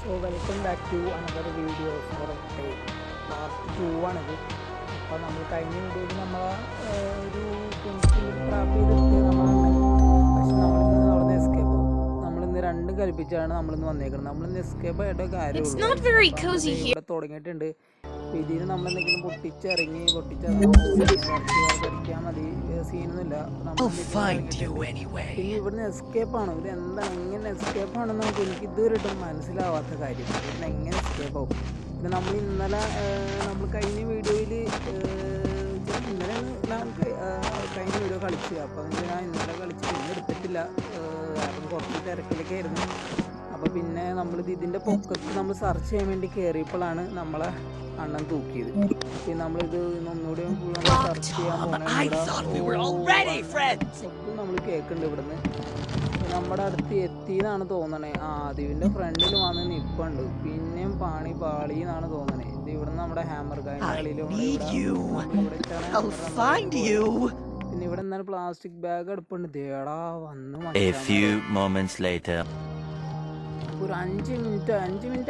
Welcome back to another video for part 2 ആണിത്. അപ്പോൾ നമ്മൾ കഴിഞ്ഞ വീഡിയോയിൽ നമ്മൾ ഒരു ട്രാപ്പ് ചെയ്തിട്ട് പക്ഷെ നമ്മളിന്ന് അവിടെ നിന്ന് എസ്കേപ്പ് ആവും. നമ്മളിന്ന് രണ്ടും കൽപ്പിച്ചാണ് നമ്മളിന്ന് വന്നേക്കുന്നത്. നമ്മളിന്ന് എസ്കേപ്പ് ആയിട്ടോ കാര്യമുള്ളൂ. ഇവിടെ തുടങ്ങിയിട്ടുണ്ട്. അപ്പോൾ ഇതിന് നമ്മളെന്തെങ്കിലും പൊട്ടിച്ചിറങ്ങി പഠിക്കാൻ മതി, സീനൊന്നുമില്ല. പിന്നെ ഇവിടുന്ന് എസ്കേപ്പാണ്. ഇത് എന്താണ്, എങ്ങനെ എസ്കേപ്പാണെന്ന് നമുക്ക് എനിക്ക് ഇതുവരെയായിട്ടും മനസ്സിലാവാത്ത കാര്യം. ഇവിടുന്ന് എങ്ങനെ എസ്കേപ്പ് ആവും. പിന്നെ നമ്മൾ ഇന്നലെ നമ്മൾ കഴിഞ്ഞ വീഡിയോയിൽ ഇന്നലെ നമുക്ക് കഴിഞ്ഞ വീഡിയോ കളിച്ചു. അപ്പോൾ ഞാൻ ഇന്നലെ കളിച്ച് പിന്നെ എടുത്തിട്ടില്ല, കാരണം കുറച്ച് തിരക്കിലൊക്കെ ആയിരുന്നു. അപ്പോൾ പിന്നെ നമ്മളിത് ഇതിൻ്റെ പൊക്കത്ത് നമ്മൾ സെർച്ച് ചെയ്യാൻ വേണ്ടി കയറിയപ്പോഴാണ് നമ്മളെ അണ്ണൻ തൂക്കിയത്. പിന്നെ നമ്മളിത് ഒന്നുകൂടി സെർച്ച് ചെയ്യാൻ നമ്മൾ കേൾക്കുന്നുണ്ട് ഇവിടുന്ന്. നമ്മുടെ അടുത്ത് എത്തിയെന്നാണ് തോന്നണേ. അതിൻ്റെ ഫ്രണ്ടിൽ വന്ന് നിൽപ്പുണ്ട്. പിന്നെയും പാളി എന്നാണ് തോന്നണേ. ഇത് ഇവിടുന്ന് നമ്മുടെ ഹാമർ കളിയിലും പിന്നെ ഇവിടെ എന്താണ് പ്ലാസ്റ്റിക് ബാഗ് എടുപ്പുണ്ട്. ദേടാ വന്ന് ഒരു 5 മിനിറ്റ്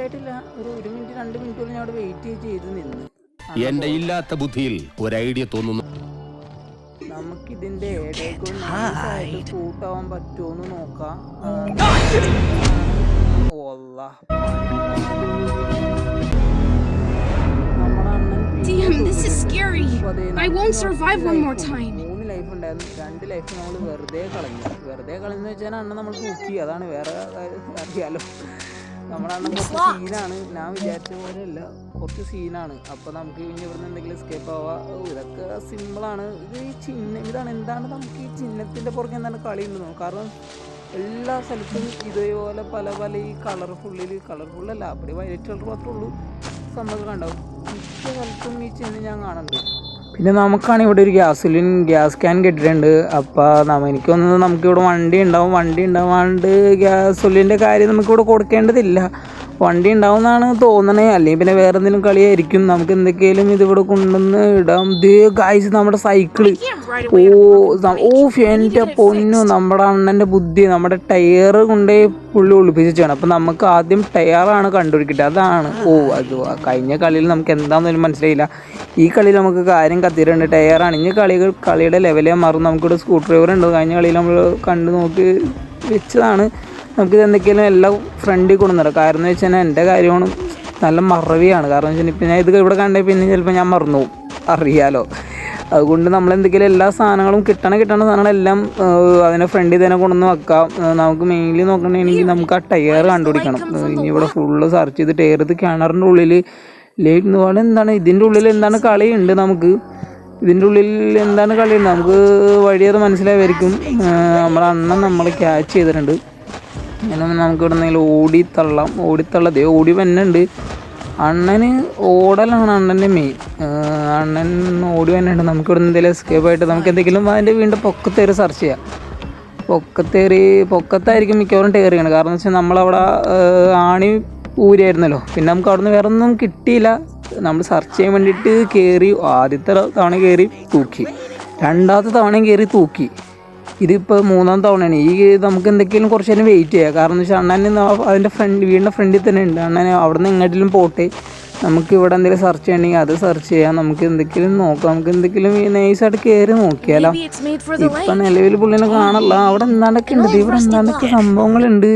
ആയിട്ടില്ല, ഒരു 1 മിനിറ്റ് 2 മിനിറ്റ് പോലും ഞാൻ അവിടെ വെയിറ്റ് ചെയ്ത് നിന്ന്. എന്റെ ഇല്ലാത്ത ബുദ്ധിയിൽ ഒരു ഐഡിയ തോന്നുന്നു. നമുക്കിതിന്റെ കൂട്ടാവാൻ പറ്റുമോന്ന് നോക്കാം. മൂന്ന് ലൈഫ് ഉണ്ടായിരുന്നു. 2 ലൈഫ് നമ്മൾ വെറുതെ കളഞ്ഞു വെച്ചാൽ അണ്ണൻ നമ്മൾ തൂക്കി. അതാണ്, വേറെ അറിയാലോ. നമ്മുടെ അണ്ണൻ കുറച്ച് സീനാണ്. ഞാൻ വിചാരിച്ച പോലെ അല്ല, കുറച്ച് സീനാണ്. അപ്പോൾ നമുക്ക് ഇനി ഇവിടുന്ന് എന്തെങ്കിലും എസ്കേപ്പ് ആവാം. ഇതൊക്കെ സിമ്പിളാണ്. ഇത് ഈ ചിഹ്നം ഇതാണ്. എന്താണ് നമുക്ക് ഈ ചിഹ്നത്തിൻ്റെ പുറകെ എന്താണ് കളി ഉണ്ടെന്ന്. കാരണം എല്ലാ സ്ഥലത്തും ഇതേപോലെ പല ഈ കളർഫുള്ളല്ല, அப்படி വൈലറ്റ് കളർ മാത്രമേ ഉള്ളൂ സംഭവം കണ്ടാവും. മിക്ക സ്ഥലത്തും ഈ ചിഹ്നം ഞാൻ കാണുന്നുണ്ട്. പിന്നെ നമുക്കാണ് ഇവിടെ ഒരു ഗ്യാസ് ക്യാൻ കിട്ടിയിട്ടുണ്ട്. അപ്പോൾ എനിക്ക് തോന്നുന്നത് നമുക്കിവിടെ വണ്ടി ഉണ്ടാവാണ്ട് ഗ്യാസുലിൻ്റെ കാര്യം നമുക്കിവിടെ കൊടുക്കേണ്ടതില്ല. വണ്ടി ഉണ്ടാവും എന്നാണ് തോന്നണേ. അല്ലെങ്കിൽ പിന്നെ വേറെ എന്തെങ്കിലും കളിയായിരിക്കും. നമുക്ക് എന്തൊക്കെയാലും ഇതിവിടെ കൊണ്ടുവന്ന് ഇടാം. ഗായ്സ് നമ്മുടെ സൈക്കിള്, എൻ്റെ പൊന്നു, നമ്മുടെ അണ്ണൻ്റെ ബുദ്ധി. നമ്മുടെ ടയർ കൊണ്ടേ പുള്ളി ഒളിപ്പിച്ചാണ്. അപ്പം നമുക്ക് ആദ്യം ടയറാണ് കണ്ടുപിടിക്കട്ടെ. അതാണ് അത് കഴിഞ്ഞ കളിയിൽ നമുക്ക് എന്താണെന്നൊന്നും മനസ്സിലായില്ല. ഈ കളിയിൽ നമുക്ക് കാര്യം കത്തിയിട്ടുണ്ട്. ടയറാണ്. ഇനി കളിയുടെ ലെവലേ മാറും. നമുക്കിവിടെ സ്ക്രൂ ഡ്രൈവർ ഉണ്ട്. കഴിഞ്ഞ കളിയിൽ നമ്മൾ കണ്ടു നോക്കി വെച്ചതാണ്. നമുക്കിത് എന്തൊക്കെയാലും എല്ലാം ഫ്രണ്ടിൽ കൊണ്ടുവന്നിടാം. കാരണം എന്ന് വെച്ചാൽ എൻ്റെ കാര്യമാണ് നല്ല മറവിയാണ്. കാരണം വെച്ചാൽ ഇപ്പം ഞാൻ ഇത് ഇവിടെ കണ്ടേ പിന്നെ ചിലപ്പോൾ ഞാൻ മറന്നു പോകും, അറിയാലോ. അതുകൊണ്ട് നമ്മളെന്തെങ്കിലും എല്ലാ സാധനങ്ങളും കിട്ടണ സാധനങ്ങളെല്ലാം അതിനെ ഫ്രണ്ടിൽ തന്നെ കൊണ്ടുവന്ന് വെക്കാം. നമുക്ക് മെയിൻലി നോക്കണമെങ്കിൽ നമുക്ക് ആ ടയർ കണ്ടുപിടിക്കണം. ഇനി ഇവിടെ ഫുള്ള് സെർച്ച് ചെയ്ത് ടയർ, ഇത് കിണറിൻ്റെ ഉള്ളിൽ ലേറ്റ് എന്താണ് ഇതിൻ്റെ ഉള്ളിൽ എന്താണ് കളിയുണ്ട്. നമുക്ക് ഇതിൻ്റെ ഉള്ളിൽ എന്താണ് കളിയുണ്ട് നമുക്ക് വഴിയത് മനസ്സിലായിരിക്കും. നമ്മുടെ അണ്ണൻ നമ്മൾ ക്യാച്ച് ചെയ്തിട്ടുണ്ട്. അങ്ങനെ നമുക്ക് ഇവിടെ എന്തെങ്കിലും ഓടിത്തള്ളതേ ഓടി വന്നുണ്ട്. അണ്ണന് ഓടലാണ് അണ്ണൻ്റെ മെയിൻ. അണ്ണൻ ഓടി വന്നുണ്ട്. നമുക്കിവിടെ എന്തെങ്കിലും എസ്കേപ്പായിട്ട് നമുക്ക് എന്തെങ്കിലും അതിൻ്റെ വീണ്ടും പൊക്കത്തേറി സെർച്ച് ചെയ്യാം. പൊക്കത്തായിരിക്കും മിക്കവാറും ടയറിയാണ്. കാരണം എന്ന് വെച്ചാൽ നമ്മളവിടെ ആണി ഊരായിരുന്നല്ലോ. പിന്നെ നമുക്ക് അവിടെ നിന്ന് വേറെ ഒന്നും കിട്ടിയില്ല. നമ്മൾ സെർച്ച് ചെയ്യാൻ വേണ്ടിയിട്ട് കയറി. ആദ്യത്തെ തവണ കയറി തൂക്കി, രണ്ടാമത്തെ തവണയും കയറി തൂക്കി. ഇതിപ്പോൾ 3ാം തവണയാണ്. നമുക്ക് എന്തൊക്കെയും കുറച്ച് നേരം വെയിറ്റ് ചെയ്യാം. കാരണം എന്ന് വെച്ചാൽ അണ്ണൻ അതിൻ്റെ വീടിൻ്റെ ഫ്രണ്ടിൽ തന്നെ ഉണ്ട്. അണ്ണനെ അവിടെ നിന്ന് എങ്ങോട്ടെങ്കിലും പോട്ടെ. നമുക്ക് ഇവിടെ എന്തെങ്കിലും സെർച്ച് ചെയ്യണമെങ്കിൽ അത് സെർച്ച് ചെയ്യാം. നമുക്ക് എന്തെങ്കിലും നോക്കാം. നമുക്ക് എന്തെങ്കിലും നൈസായിട്ട് കയറി നോക്കിയാലോ. ഇപ്പം നിലവിൽ പുള്ളിനെ കാണല്ല. അവിടെ എന്താണ്ടൊക്കെ ഉണ്ട്. ഇവിടെ എന്താണ്ടൊക്കെ സംഭവങ്ങളുണ്ട്.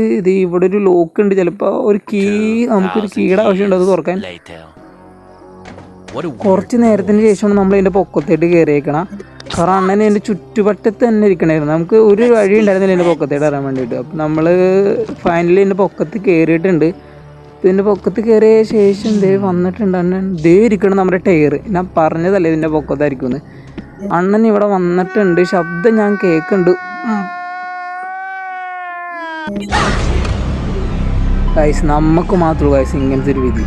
ഇവിടെ ഒരു ലോക്ക് ഉണ്ട്. ചിലപ്പോൾ ഒരു നമുക്കൊരു കീയുടെ ആവശ്യമുണ്ട് അത് തുറക്കാൻ. കുറച്ച് നേരത്തിന് ശേഷമാണ് നമ്മൾ ഇതിൻ്റെ പൊക്കത്തേട്ട് കയറിയേക്കണം. കാരണം അണ്ണനെ എൻ്റെ ചുറ്റുവട്ടത്ത് തന്നെ ഇരിക്കണമായിരുന്നു. നമുക്ക് ഒരു വഴി ഉണ്ടായിരുന്നില്ല എൻ്റെ പൊക്കത്തേട്ട് ഇറങ്ങാൻ വേണ്ടിയിട്ട്. അപ്പം നമ്മൾ ഫൈനലി എൻ്റെ പൊക്കത്ത് കയറിയിട്ടുണ്ട്. ഇതിൻ്റെ പൊക്കത്ത് കയറിയ ശേഷം വന്നിട്ടുണ്ട് അണ്ണൻ. ഇരിക്കണം നമ്മുടെ ടയർ. ഞാൻ പറഞ്ഞതല്ലേ ഇതിൻ്റെ പൊക്കത്തായിരിക്കുമെന്ന്. അണ്ണൻ ഇവിടെ വന്നിട്ടുണ്ട്. ശബ്ദം ഞാൻ കേൾക്കുന്നുണ്ട്. ഗൈസ്, നമുക്ക് മാത്രമേ ഗൈസ് ഇങ്ങനത്തെ ഒരു വിധി.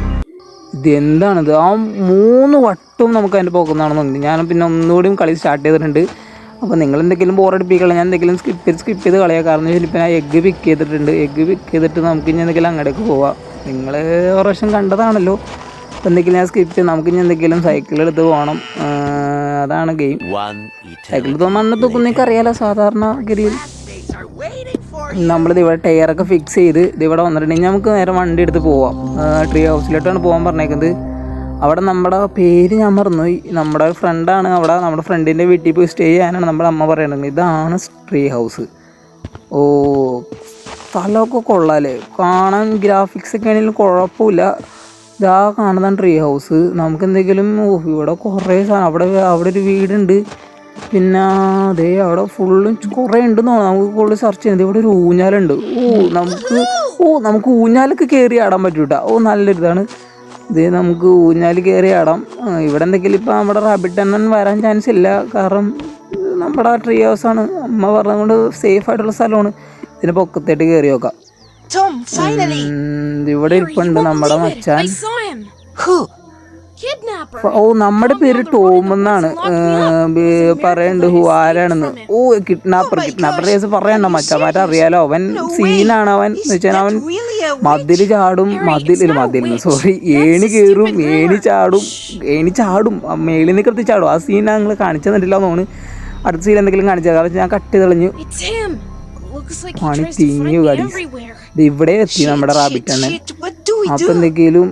ഇത് എന്താണിത്? 3 വട്ടവും നമുക്ക് അതിൻ്റെ പോക്കുന്നതാണെന്നുണ്ട്. ഞാൻ പിന്നെ ഒന്നുകൂടിയും കളി സ്റ്റാർട്ട് ചെയ്തിട്ടുണ്ട്. അപ്പോൾ നിങ്ങൾ എന്തെങ്കിലും ബോറടിപ്പിക്കണം, ഞാൻ എന്തെങ്കിലും സ്കിപ്പ് ചെയ്ത് കളയാം. കാരണം ഇപ്പം ഞാൻ എഗ്ഗ് പിക്ക് ചെയ്തിട്ട് നമുക്ക് ഇനി എന്തെങ്കിലും അങ്ങോട്ടേക്ക് പോവാം. നിങ്ങൾ ഒരു പ്രാവശ്യം കണ്ടതാണല്ലോ. അപ്പോൾ എന്തെങ്കിലും ഞാൻ സ്കിപ്പ് ചെയ്ത് നമുക്ക് ഇനി എന്തെങ്കിലും സൈക്കിൾ എടുത്ത് പോകണം. അതാണ് ഗെയിം. സൈക്കിൾ എടുത്ത് മണ്ണ് തൂക്കുന്നേക്ക് അറിയാലോ സാധാരണ ഗതിയിൽ. നമ്മളിത് ഇവിടെ ടയറൊക്കെ ഫിക്സ് ചെയ്ത് ഇത് ഇവിടെ വന്നിട്ടുണ്ടെങ്കിൽ നമുക്ക് നേരെ വണ്ടി എടുത്ത് പോവാം. ട്രീ ഹൗസിലോട്ടാണ് പോകാൻ പറഞ്ഞേക്കുന്നത്. അവിടെ നമ്മുടെ പേര് ഞാൻ മറന്നുപോയി. നമ്മുടെ ഒരു ഫ്രണ്ടാണ് അവിടെ. നമ്മുടെ ഫ്രണ്ടിൻ്റെ വീട്ടിൽ പോയി സ്റ്റേ ചെയ്യാനാണ് നമ്മുടെ അമ്മ പറയുന്നത്. ഇതാണ് ട്രീ ഹൗസ്. ഓ, സ്ഥലമൊക്കെ കൊള്ളാമല്ലേ, കാണാൻ ഗ്രാഫിക്സ് ഒക്കെ ആണെങ്കിലും കുഴപ്പമില്ല. ഇതാ കാണുന്നതാണ് ട്രീ ഹൗസ്. നമുക്ക് എന്തെങ്കിലും ഇവിടെ കുറേ സാധനം, അവിടെ ഒരു വീടുണ്ട്. പിന്നെ അതേ അവിടെ ഫുള്ളും കുറേ ഉണ്ടെന്ന് തോന്നുന്നു. നമുക്ക് കൂടുതൽ സെർച്ച് ചെയ്യുന്നത് ഇവിടെ ഒരു ഊഞ്ഞാലുണ്ട്. നമുക്ക് ഊഞ്ഞാലൊക്കെ കയറി ആടാൻ പറ്റും കേട്ടോ. നല്ലൊരിതാണ് ഇത്. നമുക്ക് ഊഞ്ഞാൽ കയറി ആടാം. ഇവിടെ എന്തെങ്കിലും ഇപ്പം നമ്മുടെ റാബിറ്റ് എണ്ണൻ വരാൻ ചാൻസ് ഇല്ല, കാരണം നമ്മുടെ ട്രീ ഹൗസാണ്. അമ്മ പറഞ്ഞതുകൊണ്ട് സേഫ് ആയിട്ടുള്ള സ്ഥലമാണ്. ഇതിന് പൊക്കത്തേട്ട് കയറി നോക്കാം. ഇവിടെ ഇരിപ്പുണ്ട് നമ്മുടെ മച്ചാൻ. നമ്മുടെ പേര് ടോം എന്നാണ് പറയണ്ട്. ആരാണെന്ന്? കിഡ്നാപ്പർ കേസ് പറയണ്ട മച്ചാമാരെ അറിയാലോ. അവൻ സീനാണ്. അവൻ എന്ന് വെച്ചാൽ അവൻ മതില് ചാടും, ഏണി കയറും, ഏണി ചാടും, മേളിൽ നിന്ന് കൃത്യം ചാടും. ആ സീൻ ഞങ്ങൾ കാണിച്ചു തന്നിട്ടില്ല തോന്നുന്നു. അടുത്ത സീൻ എന്തെങ്കിലും കാണിച്ചാൽ, കാരണം ഞാൻ കട്ട് തെളിഞ്ഞു പണി തിരിഞ്ഞു കടി. ഇവിടെ എത്തി നമ്മുടെ റാബിറ്റ് അണ്ണൻ. അപ്പൊ എന്തെങ്കിലും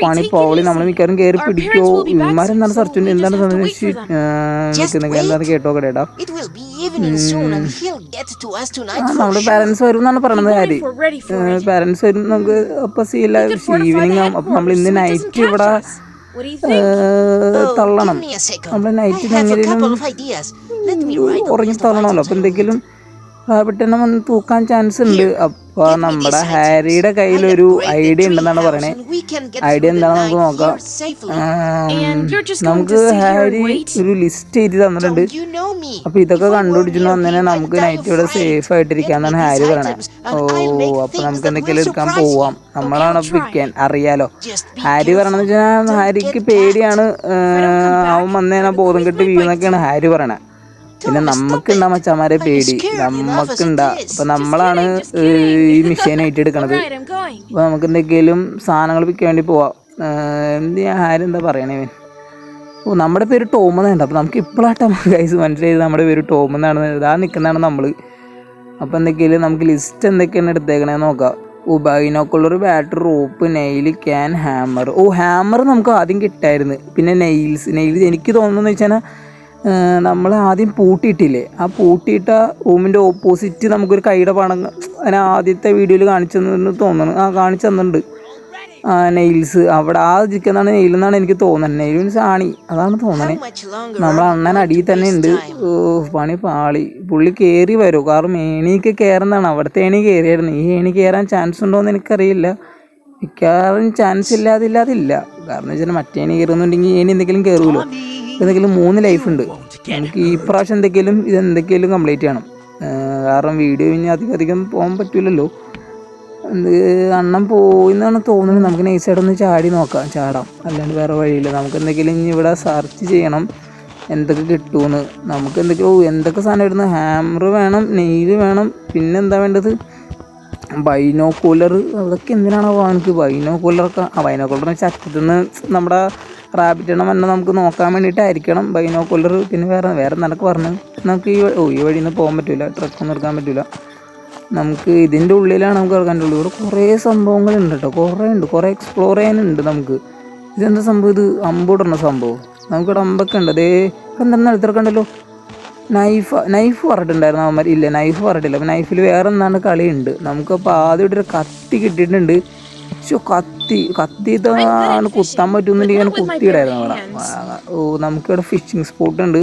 പണി പോളി നമ്മൾ മിക്കവാറും കയറി പിടിക്കോ. ഇവന്മാരെന്താണ് സെർച്ച് എന്താണ് എന്താണ് കേട്ടോ കടേടാ. നമ്മുടെ പാരന്റ്സ് വരും എന്നാണ് പറയണത്. പാരന്റ്സ് വരും. നമുക്ക് അപ്പൊ സീല ഈവനിങ് ആവും. അപ്പൊ നമ്മൾ ഇന്ന് നൈറ്റ് ഇവിടെ തള്ളണം. നമ്മൾ നൈറ്റ് എങ്ങനെയും ഉറങ്ങി തള്ളണമല്ലോ. അപ്പൊ എന്തെങ്കിലും റാബിറ്റിനെ വന്ന് തൂക്കാൻ ചാൻസ് ഉണ്ട്. അപ്പോൾ നമ്മുടെ ഹാരിയുടെ കയ്യിലൊരു ഐഡിയ ഉണ്ടെന്നാണ് പറയണേ. ഐഡിയ എന്താണെന്ന് നമുക്ക് നോക്കാം. നമുക്ക് ഹാരി ഒരു ലിസ്റ്റ് എഴുതി തന്നിട്ടുണ്ട്. അപ്പോൾ ഇതൊക്കെ കണ്ടുപിടിച്ചിട്ട് വന്നതിനെ നമുക്ക് നൈറ്റ് ഇവിടെ സേഫ് ആയിട്ടിരിക്കാന്നാണ് ഹാരി പറയണേ. അപ്പോൾ നമുക്ക് എന്തെങ്കിലും എടുക്കാൻ പോവാം. നമ്മളാണ് പിക്കാൻ, അറിയാലോ. ഹാരി പറയണെന്ന് വെച്ചാൽ ഹാരിക്ക് പേടിയാണ്. അവൻ വന്നേനാ ബോധം കെട്ട് വീഴുന്നൊക്കെയാണ് ഹാരി പറയണേ. പിന്നെ നമുക്കുണ്ടാ മച്ചാമാരെ പേടി, നമുക്കുണ്ടാ. അപ്പൊ നമ്മളാണ് ഈ മിഷീനായിട്ട് എടുക്കണത്. അപ്പൊ നമുക്ക് എന്തെങ്കിലും സാധനങ്ങൾ വിൽക്കാൻ വേണ്ടി പോവാം. എന്ത് ഞാൻ ആരെന്താ പറയണേ. നമ്മുടെ പേര് ടോം എന്നാണ്. അപ്പൊ നമുക്ക് ഇപ്പോഴാട്ടോ ഗൈസ് മനസ്സിലായത് നമ്മുടെ പേര് ടോം എന്നാണ്. ഇതാ നിൽക്കുന്നതാണ് നമ്മള്. അപ്പൊ എന്തൊക്കെയാലും നമുക്ക് ലിസ്റ്റ് എന്തൊക്കെയാണ് എടുത്തേക്കണേന്ന് നോക്കാം. Binocular, battery, rope, nail, can, hammer. Hammer നമുക്ക് ആദ്യം കിട്ടായിരുന്നു. പിന്നെ നെയിൽസ് എനിക്ക് തോന്നുന്നതെന്ന് വെച്ചാൽ നമ്മൾ ആദ്യം പൂട്ടിയിട്ടില്ലേ, ആ പൂട്ടിയിട്ട റൂമിൻ്റെ ഓപ്പോസിറ്റ് നമുക്കൊരു കൈയുടെ പണം അതിന് ആദ്യത്തെ വീഡിയോയിൽ കാണിച്ചു തന്നു തോന്നുന്നു. കാണിച്ചു തന്നിട്ടുണ്ട്. നെയിൽസ് അവിടെ ആ ഇരിക്കുന്നതാണ് നെയിൽ എന്നാണ് എനിക്ക് തോന്നുന്നത്. നെയിൽ മീൻസ് ആണി, അതാണ് തോന്നണേ. നമ്മളെ അണ്ണൻ അടിയിൽ തന്നെ ഉണ്ട്. പണി പാളി. പുള്ളി കയറി വരും, കാരണം ഏണിയൊക്കെ കയറുന്നതാണ്. അവിടുത്തെ ഏണി കയറിയായിരുന്നു. ഈ ഏണി കയറാൻ ചാൻസ് ഉണ്ടോയെന്ന് എനിക്കറിയില്ല. മിക്കവാറും ചാൻസ് ഇല്ലാതില്ല. കാരണം വെച്ചാൽ മറ്റേ ഏണി കയറുന്നുണ്ടെങ്കിൽ ഏണി എന്തെങ്കിലും കയറുമല്ലോ. എന്തെങ്കിലും 3 ലൈഫ് ഉണ്ട് നമുക്ക്. ഈ പ്രാവശ്യം ഇതെന്തൊക്കെയും കംപ്ലീറ്റ് ചെയ്യണം. കാരണം വീഡിയോ ഇനി അധികം പോകാൻ പറ്റില്ലല്ലോ. അണ്ണം പോയിന്നാണ് തോന്നുന്നത്. നമുക്ക് നൈസായിട്ടൊന്ന് ചാടാം. അല്ലാണ്ട് വേറെ വഴിയില്ല. നമുക്ക് എന്തെങ്കിലും ഇനി ഇവിടെ സെർച്ച് ചെയ്യണം എന്തൊക്കെ കിട്ടുമെന്ന്. നമുക്ക് എന്തൊക്കെ സാധനം ഇടുന്നു. ഹാമർ വേണം, നെയിൽ വേണം, പിന്നെന്താ വേണ്ടത്, ബൈനോക്കുലർ. അതൊക്കെ എന്തിനാണോ എനിക്ക് ബൈനോക്കുലറൊക്കെ. ബൈനോക്കുലറിന് ചറ്റത്തുനിന്ന് നമ്മുടെ റാബിറ്റിനെ വന്ന് നമുക്ക് നോക്കാൻ വേണ്ടിയിട്ടായിരിക്കണം ബൈനോക്കുലർ. പിന്നെ വേറെ നിനക്ക് പറഞ്ഞു നമുക്ക് ഈ വഴിയിൽ നിന്ന് പോകാൻ പറ്റില്ല, ട്രക്കൊന്നും എടുക്കാൻ പറ്റില്ല. നമുക്ക് ഇതിൻ്റെ ഉള്ളിലാണ് നമുക്ക് ഇറക്കാൻ ഉള്ളൂ. ഇവിടെ കുറേ സംഭവങ്ങളുണ്ട് കേട്ടോ. കുറേ എക്സ്പ്ലോർ ചെയ്യാനുണ്ട് നമുക്ക്. ഇതെന്താ സംഭവം? ഇത് അമ്പിടുന്ന സംഭവം. നമുക്കിവിടെ അമ്പൊക്കെ ഉണ്ട്. അതേ എന്താണ് എടുത്തിറക്കണ്ടല്ലോ. നൈഫ് പറഞ്ഞിട്ടുണ്ടായിരുന്നു അവന്മാർ. ഇല്ല, നൈഫ് പറഞ്ഞിട്ടില്ല. അപ്പം നൈഫിൽ വേറെ എന്താണ് കളിയുണ്ട്. നമുക്കപ്പോൾ ആദ്യം ഒരു കത്തി കിട്ടിയിട്ടുണ്ട്. കത്തി ഇതാണ് കുത്താൻ പറ്റുമെന്നുണ്ടെങ്കിൽ ഞാൻ കുത്തിയിടായിരുന്നു അവിടെ. നമുക്കിവിടെ ഫിഷിങ് സ്പോട്ട് ഉണ്ട്.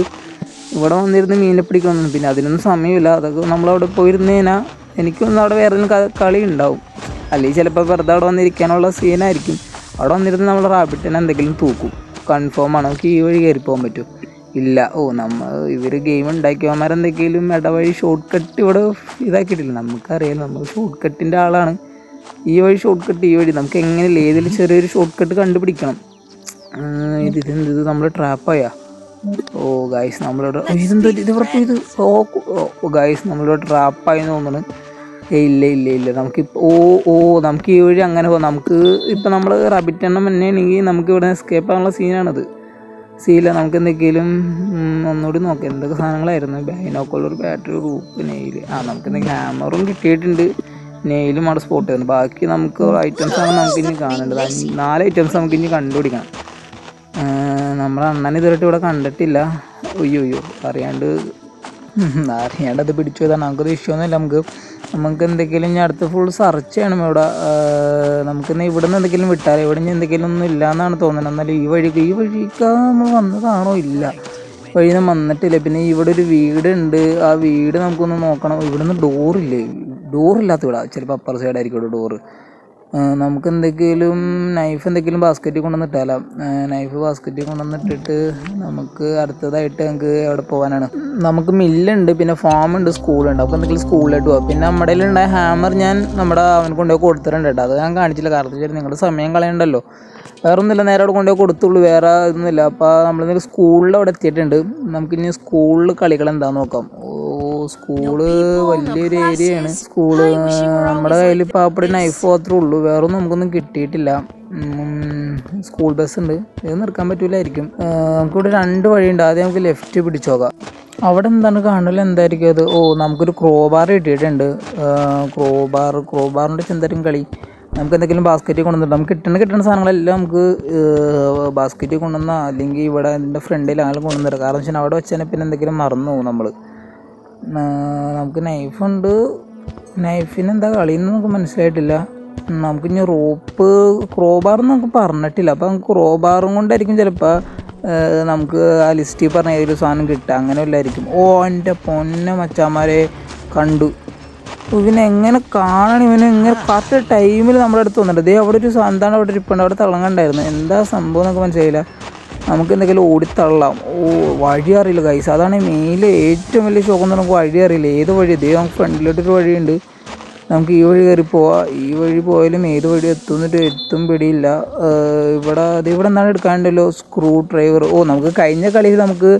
ഇവിടെ വന്നിരുന്ന് മീനെ പിടിക്കണം. പിന്നെ അതിനൊന്നും സമയമില്ല. അതൊക്കെ നമ്മളവിടെ പോയിരുന്നേനാ എനിക്കൊന്നും അവിടെ വേറെ കളി ഉണ്ടാവും. അല്ലെങ്കിൽ ചിലപ്പോൾ വെറുതെ അവിടെ വന്നിരിക്കാനുള്ള സീനായിരിക്കും. അവിടെ വന്നിരുന്ന് നമ്മൾ റാബിറ്റിനെ എന്തെങ്കിലും തൂക്കും. കൺഫേമാണ്. നമുക്ക് ഈ വഴി കയറി പോകാൻ പറ്റും. ഇല്ല. ഇവർ ഗെയിം ഉണ്ടാക്കിയവന്മാരെന്തെങ്കിലും ഇടവഴി ഷോർട്ട് കട്ട് ഇവിടെ ഇതാക്കിയിട്ടില്ല. നമുക്കറിയാം, നമ്മൾ ഷോർട്ട് കട്ടിൻ്റെ ആളാണ്. ഈ വഴി ഷോർട്ട് കട്ട്, ഈ വഴി നമുക്ക് എങ്ങനെ ഏതെങ്കിലും ചെറിയൊരു ഷോർട്ട് കട്ട് കണ്ടുപിടിക്കണം. ഇത് നമ്മൾ ട്രാപ്പായാ. ഗായ്സ് നമ്മളിവിടെ ഇതിവിടെ പോയത്. ഗായ്സ് നമ്മളിവിടെ ട്രാപ്പായെന്ന് തോന്നുന്നു. ഇല്ല നമുക്ക് ഈ വഴി അങ്ങനെ പോകാം. നമുക്ക് ഇപ്പം നമ്മൾ റാബിറ്റ് എണ്ണം മുന്നേ ആണെങ്കിൽ നമുക്ക് ഇവിടെ എസ്കേപ്പ് ആകാനുള്ള സീനാണിത്. സീല നമുക്ക് എന്തെങ്കിലും ഒന്നുകൂടി നോക്കാം എന്തൊക്കെ സാധനങ്ങളായിരുന്നു. Binocular, battery, rope, nail. നമുക്ക് എന്തെങ്കിലും ഹാമറും കിട്ടിയിട്ടുണ്ട്. നെയിലും അവിടെ സ്പോട്ട് ചെയ്യുന്നു. ബാക്കി നമുക്ക് ഐറ്റംസാണ് നമുക്ക് ഇനി കാണേണ്ടത്. 4 ഐറ്റംസ് നമുക്ക് ഇനി കണ്ടുപിടിക്കണം. നമ്മുടെ അണ്ണൻ ഇതുവരെയായിട്ട് ഇവിടെ കണ്ടിട്ടില്ല. ഒയ്യോ അറിയാണ്ടത് പിടിച്ചു പോയതാണ്. നമുക്കത് വിഷയമൊന്നുമില്ല. നമുക്ക് എന്തെങ്കിലും ഇനി അടുത്ത് ഫുൾ സെർച്ച് ചെയ്യണം ഇവിടെ. നമുക്കിന്ന് ഇവിടെ നിന്ന് എന്തെങ്കിലും വിട്ടാൽ ഇവിടെ ഇനി എന്തെങ്കിലും ഒന്നും ഇല്ല എന്നാണ് തോന്നുന്നത്. എന്നാലും ഈ വഴിക്ക് നമ്മൾ വന്നതാണോ? ഇല്ല, വഴിയൊന്നും വന്നിട്ടില്ല. പിന്നെ ഇവിടെ ഒരു വീടുണ്ട്. ആ വീട് നമുക്കൊന്ന് നോക്കണം. ഇവിടെ നിന്ന് ഡോറില്ലാത്ത വീടാണ്. ചിലപ്പോൾ അപ്പർ സൈഡായിരിക്കും ഇവിടെ ഡോറ്. നമുക്ക് എന്തെങ്കിലും നൈഫ് എന്തെങ്കിലും ബാസ്ക്കറ്റിൽ കൊണ്ടുവന്നിട്ടാലോ. നൈഫ് ബാസ്ക്കറ്റിൽ കൊണ്ടുവന്നിട്ടിട്ട് നമുക്ക് അടുത്തതായിട്ട് നമുക്ക് എവിടെ പോകാനാണ്. നമുക്ക് മില്ലുണ്ട്, പിന്നെ ഫാമുണ്ട്, സ്കൂളുണ്ട്. അപ്പോൾ എന്തെങ്കിലും സ്കൂളിലോട്ട് പോകാം. പിന്നെ നമ്മുടെ കയ്യിലുണ്ടായ ഹാമർ ഞാൻ അവന് കൊണ്ടുപോയി കൊടുത്തിട്ടുണ്ട് കേട്ടോ. അത് ഞാൻ കാണിച്ചില്ല, കാരണം നിങ്ങളുടെ സമയം കളയണ്ടല്ലോ. വേറെ ഒന്നുമില്ല, നേരെ അവിടെ കൊണ്ടുപോയി കൊടുത്തുള്ളൂ, വേറെ ഇതൊന്നുമില്ല. അപ്പോൾ നമ്മളെന്തെങ്കിലും സ്കൂളിൽ അവിടെ എത്തിയിട്ടുണ്ട്. നമുക്കിനി സ്കൂളിൽ കളികൾ എന്താണെന്ന് നോക്കാം. സ്കൂള് വലിയൊരു ഏരിയയാണ്. സ്കൂള് നമ്മുടെ കയ്യിൽ ഇപ്പോൾ അവിടെ നൈഫ് മാത്രമേ ഉള്ളൂ, വേറൊന്നും നമുക്കൊന്നും കിട്ടിയിട്ടില്ല. സ്കൂൾ ബസ് ഉണ്ട്, ഇത് നിർക്കാൻ പറ്റൂലായിരിക്കും. നമുക്കിവിടെ 2 വഴിയുണ്ട്. ആദ്യം നമുക്ക് ലെഫ്റ്റ് പിടിച്ചു നോക്കാം. അവിടെ എന്താണ് കാണല്, എന്തായിരിക്കും അത്? നമുക്കൊരു ക്രോബാർ കിട്ടിയിട്ടുണ്ട്. ക്രോബാറിൻ്റെ ചെന്തായിരിക്കും കളി. നമുക്ക് എന്തെങ്കിലും ബാസ്ക്കറ്റിൽ കൊണ്ടുവന്നിട്ട് നമുക്ക് കിട്ടുന്ന സാധനങ്ങളെല്ലാം നമുക്ക് ബാസ്ക്കറ്റിൽ കൊണ്ടുവന്നാൽ, അല്ലെങ്കിൽ ഇവിടെ എൻ്റെ ഫ്രണ്ടിൽ ആൾ കൊണ്ടുവന്നിട്ട്. കാരണം വെച്ചാൽ അവിടെ വെച്ചാൽ പിന്നെ എന്തെങ്കിലും മറന്നു പോകും നമ്മൾ. നമുക്ക് നൈഫുണ്ട്. നൈഫിന് എന്താ കളിയെന്ന് നമുക്ക് മനസ്സിലായിട്ടില്ല. നമുക്കിനി ക്രോബാറെന്ന് നമുക്ക് പറഞ്ഞിട്ടില്ല. അപ്പോൾ നമുക്ക് ക്രോബാറും കൊണ്ടായിരിക്കും ചിലപ്പോൾ നമുക്ക് ആ ലിസ്റ്റിൽ പറഞ്ഞ ഏതൊരു സാധനം കിട്ടുക, അങ്ങനെ വല്ലതായിരിക്കും. എൻ്റെ പൊന്നെ മച്ചാന്മാരെ കണ്ടു. ഇവനെങ്ങനെ കാണണം, ഇവനെങ്ങനെ കറക്റ്റ് ടൈമിൽ നമ്മുടെ അടുത്ത് വന്നിട്ട് അവിടെ ഒരു എന്താണ് അവിടെ ഇരിപ്പുണ്ട്, അവിടെ തിളങ്ങണ്ടായിരുന്നു. എന്താ സംഭവം എന്നൊക്കെ മനസ്സിലായില്ല. നമുക്ക് എന്തെങ്കിലും ഓടിത്തള്ളാം. വഴി അറിയില്ല ഗൈസ്, അതാണ് മെയില് ഏറ്റവും വലിയ ഷോക്കെന്ന്. നമുക്ക് വഴി അറിയില്ല, ഏത് വഴി. നമുക്ക് ഫ്രണ്ടിലോട്ടൊരു വഴിയുണ്ട്, നമുക്ക് ഈ വഴി കയറി പോവാം. ഈ വഴി പോയാലും ഏത് വഴി എത്തും പിടിയില്ല. ഇവിടെ എന്താണ് എടുക്കാനുണ്ടല്ലോ, സ്ക്രൂ ഡ്രൈവർ. നമുക്ക് കഴിഞ്ഞ കളിയിൽ നമുക്ക്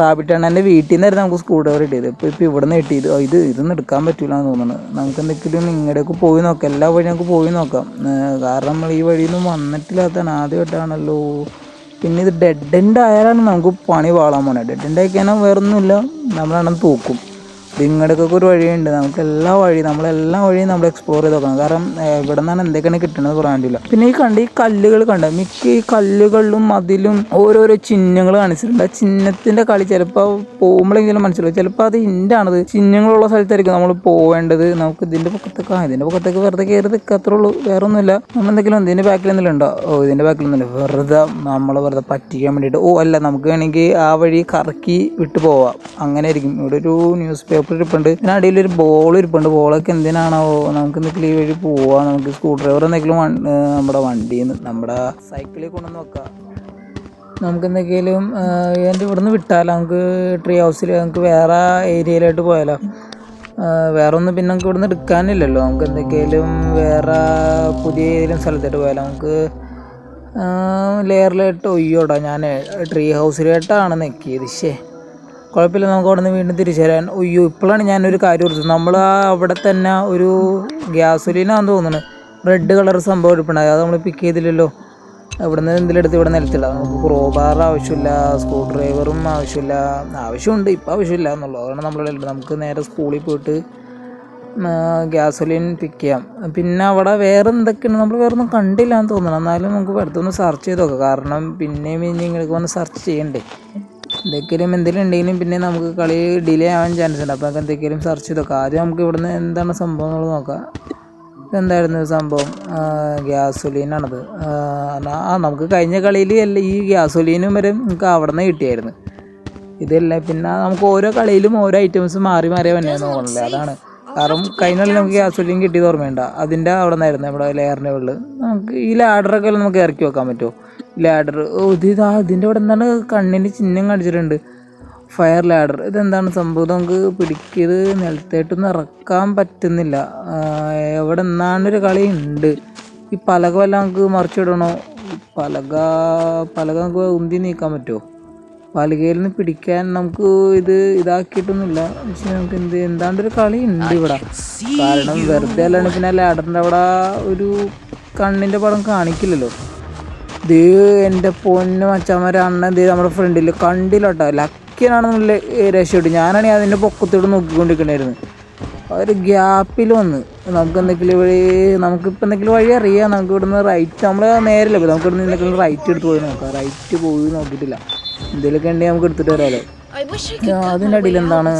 റാബിറ്റ് അണ്ണൻ്റെ വീട്ടിൽ നിന്നായിരുന്നു നമുക്ക് സ്ക്രൂ ഡ്രൈവർ കിട്ടിയത്. ഇപ്പോൾ ഇവിടെ നിന്ന് കിട്ടിയത്. ഇതൊന്നും എടുക്കാൻ പറ്റില്ല എന്ന് തോന്നുന്നത്. നമുക്ക് എന്തെങ്കിലും ഇങ്ങോട്ടേക്ക് പോയി നോക്കാം, എല്ലാ വഴി നമുക്ക് പോയി നോക്കാം. കാരണം നമ്മൾ ഈ വഴിയൊന്നും വന്നിട്ടില്ലാത്തതാണ്, ആദ്യമായിട്ടാണല്ലോ. പിന്നെ ഇത് ഡെഡ് എൻഡ് ആയാലാണ് നമുക്ക് പണി പാളാൻ പോണത്. ഡെഡ് എൻഡ് ആക്കിയാൽ വേറൊന്നുമില്ല, നമ്മളാണെന്ന് തൂക്കും. ഇങ്ങോട്ടേക്കൊക്കെ ഒരു വഴിയുണ്ട്. നമ്മളെല്ലാ വഴിയും നമ്മൾ എക്സ്പ്ലോർ ചെയ്ത് നോക്കണം. കാരണം ഇവിടെ നിന്നാണ് എന്തൊക്കെയാണ് കിട്ടണമെന്ന് പറയാൻ പറ്റില്ല. പിന്നെ ഈ കല്ലുകൾ മിക്ക ഈ കല്ലുകളിലും അതിലും ഓരോരോ ചിഹ്നങ്ങൾ കാണിച്ചിട്ടുണ്ട്. ആ ചിഹ്നത്തിൻ്റെ കളി ചിലപ്പോൾ പോകുമ്പോഴെങ്കിലും മനസ്സിലാവും. ചിലപ്പോൾ അത് ഹിൻ്റാണത്. ചിഹ്നങ്ങളുള്ള സ്ഥലത്തായിരിക്കും നമ്മൾ പോവേണ്ടത്. നമുക്ക് ഇതിൻ്റെ പൊക്കത്തേക്ക് വെറുതെ കയറി നിൽക്കാത്രേ ഉള്ളൂ, വേറെ ഒന്നുമില്ല. നമ്മളെന്തെങ്കിലും ഇതിൻ്റെ ബാക്കിൽ എന്തെങ്കിലും ഉണ്ടോ? ഇതിൻ്റെ ബാക്കിലൊന്നുമില്ല. വെറുതെ പറ്റിക്കാൻ വേണ്ടിയിട്ട്. അല്ല, നമുക്ക് വേണമെങ്കിൽ ആ വഴി കറക്കി വിട്ട് പോവാം. അങ്ങനെ ആയിരിക്കും. ഇവിടെ ഒരു ന്യൂസ് പേപ്പർ ഇരിപ്പുണ്ട്, ഇതിനടിയിലൊരു ബോൾ ഇരിപ്പുണ്ട്. ബോളൊക്കെ എന്തിനാണോ? നമുക്ക് എന്തെങ്കിലും ഈ വഴി പോവാം. നമുക്ക് സ്ക്രൂ ഡ്രൈവർ എന്തെങ്കിലും നമ്മുടെ വണ്ടിയിൽ നിന്ന് നമ്മുടെ സൈക്കിളിൽ കൊണ്ടുവന്ന് വെക്കാം. നമുക്ക് എന്തെങ്കിലും എൻ്റെ ഇവിടെ നിന്ന് വിട്ടാലോ, നമുക്ക് ട്രീ ഹൗസിൽ നമുക്ക് വേറെ ഏരിയയിലായിട്ട് പോയാലോ. വേറെ ഒന്നും പിന്നെ നമുക്ക് ഇവിടെ നിന്ന് എടുക്കാനില്ലല്ലോ. നമുക്ക് എന്തെങ്കിലും വേറെ പുതിയ ഏതെങ്കിലും സ്ഥലത്തായിട്ട് പോയാലോ. നമുക്ക് ലെയറിലായിട്ട് ഞാൻ ട്രീ ഹൗസിലായിട്ടാണ് നെക്കിയത്. കുഴപ്പമില്ല, നമുക്ക് അവിടെ നിന്ന് വീണ്ടും തിരിച്ചു തരാൻ. ഇപ്പോഴാണ് ഞാനൊരു കാര്യം ഓർത്തത്. നമ്മൾ അവിടെ തന്നെ ഒരു ഗ്യാസോലിനാന്ന് തോന്നുന്നു, റെഡ് കളർ സംഭവം എടുപ്പുണ്ടായി. അത് നമ്മൾ പിക്ക് ചെയ്തില്ലല്ലോ. ഇവിടെ നിന്ന് എന്തെങ്കിലും ഇവിടെ നിലത്തിടാം. നമുക്ക് ക്രോബാർ ആവശ്യമില്ല, സ്ക്രൂ ഡ്രൈവറും ആവശ്യമുണ്ട്, ഇപ്പം ആവശ്യമില്ല എന്നുള്ളത്. അതാണ് നമുക്ക് നേരെ സ്കൂളിൽ പോയിട്ട് ഗ്യാസോലിൻ പിക്ക് ചെയ്യാം. പിന്നെ അവിടെ വേറെ എന്തൊക്കെയാണ്, നമ്മൾ വേറെ ഒന്നും കണ്ടില്ല എന്ന് തോന്നണം. എന്നാലും നമുക്ക് അടുത്തൊന്ന് സെർച്ച് ചെയ്ത് നോക്കാം. കാരണം പിന്നെയും ഇങ്ങനെ വന്ന് സെർച്ച് ചെയ്യണ്ടേ. എന്തെങ്കിലും ഉണ്ടെങ്കിലും പിന്നെ നമുക്ക് കളി ഡിലേ ആവാൻ ചാൻസ് ഉണ്ട്. അപ്പോൾ നമുക്ക് എന്തെങ്കിലും സെർച്ച് ചെയ്ത് നോക്കാം. ആദ്യം നമുക്ക് ഇവിടുന്ന് എന്താണ് സംഭവം എന്നുള്ളത് നോക്കാം. ഇതെന്തായിരുന്നു സംഭവം? ഗ്യാസോലീനാണത്. നമുക്ക് കഴിഞ്ഞ കളിയിൽ ഈ ഗ്യാസോലീനും വരെ നമുക്ക് അവിടെ നിന്ന് കിട്ടിയായിരുന്നു. ഇതല്ല, പിന്നെ നമുക്ക് ഓരോ കളിയിലും ഓരോ ഐറ്റംസ് മാറി വന്നെയെന്ന് തോന്നുന്നില്ല. അതാണ് കാരണം കഴിഞ്ഞ കളി നമുക്ക് ഗ്യാസോലീൻ കിട്ടിയത് ഓർമ്മയുണ്ട. അതിൻ്റെ അവിടെ നിന്നായിരുന്നു നമ്മുടെ ലെയറിൻ്റെ ഉള്ളിൽ. നമുക്ക് ഈ ലാഡറൊക്കെ നമുക്ക് ഇറക്കി വെക്കാൻ പറ്റുമോ? ലാഡർ. ഇതിൻ്റെ അവിടെ എന്താണ് കണ്ണിൻ്റെ ചിഹ്നം കാണിച്ചിട്ടുണ്ട്, ഫയർ ലാഡർ. ഇതെന്താണ് സംഭവം? നമുക്ക് പിടിക്കത് നിലത്തായിട്ടൊന്നും ഇറക്കാൻ പറ്റുന്നില്ല. എവിടെ നിന്നാണ്ടൊരു കളി ഉണ്ട്. ഈ പലക വല്ല നമുക്ക് മറിച്ചിടണോ? പലക നമുക്ക് ഉന്തി നീക്കാൻ പറ്റുമോ? പലകയിൽ നിന്ന് പിടിക്കാൻ നമുക്ക് ഇതാക്കിയിട്ടൊന്നുമില്ല. പക്ഷെ നമുക്ക് എന്താണ്ടൊരു കളി ഉണ്ട് ഇവിടെ. കാരണം വെറുതെ അല്ലാണ്ട് പിന്നെ ലാഡറിൻ്റെ അവിടെ ഒരു കണ്ണിൻ്റെ പടം കാണിക്കില്ലല്ലോ. ഇത് എൻ്റെ പൊന്ന് മച്ചാമാരെ അണ്ണൻ എന്ത് നമ്മുടെ ഫ്രണ്ടിൽ കണ്ടില്ല കേട്ടോ. ലക്കിനാണ് നമ്മൾ രക്ഷപ്പെട്ടു. ഞാനാണെങ്കിൽ അതിൻ്റെ പൊക്കത്തോട് നോക്കിക്കൊണ്ടിരിക്കണായിരുന്നു. ഒരു ഗ്യാപ്പിൽ വന്ന് നമുക്ക് എന്തെങ്കിലും വഴി നമുക്കിപ്പോൾ എന്തെങ്കിലും വഴി അറിയാം. നമുക്ക് ഇവിടുന്ന് റൈറ്റ് നമ്മൾ നേരല്ല പോയി. നമുക്ക് ഇവിടുന്ന് എന്തെങ്കിലും റൈറ്റ് എടുത്ത് പോയി നോക്കാം. റൈറ്റ് പോയി നോക്കിയിട്ടില്ല. എന്തെങ്കിലുമൊക്കെ ഉണ്ടെങ്കിൽ നമുക്ക് എടുത്തിട്ട് വരാമല്ലോ. അതിൻ്റെ അടിയിൽ എന്താണ്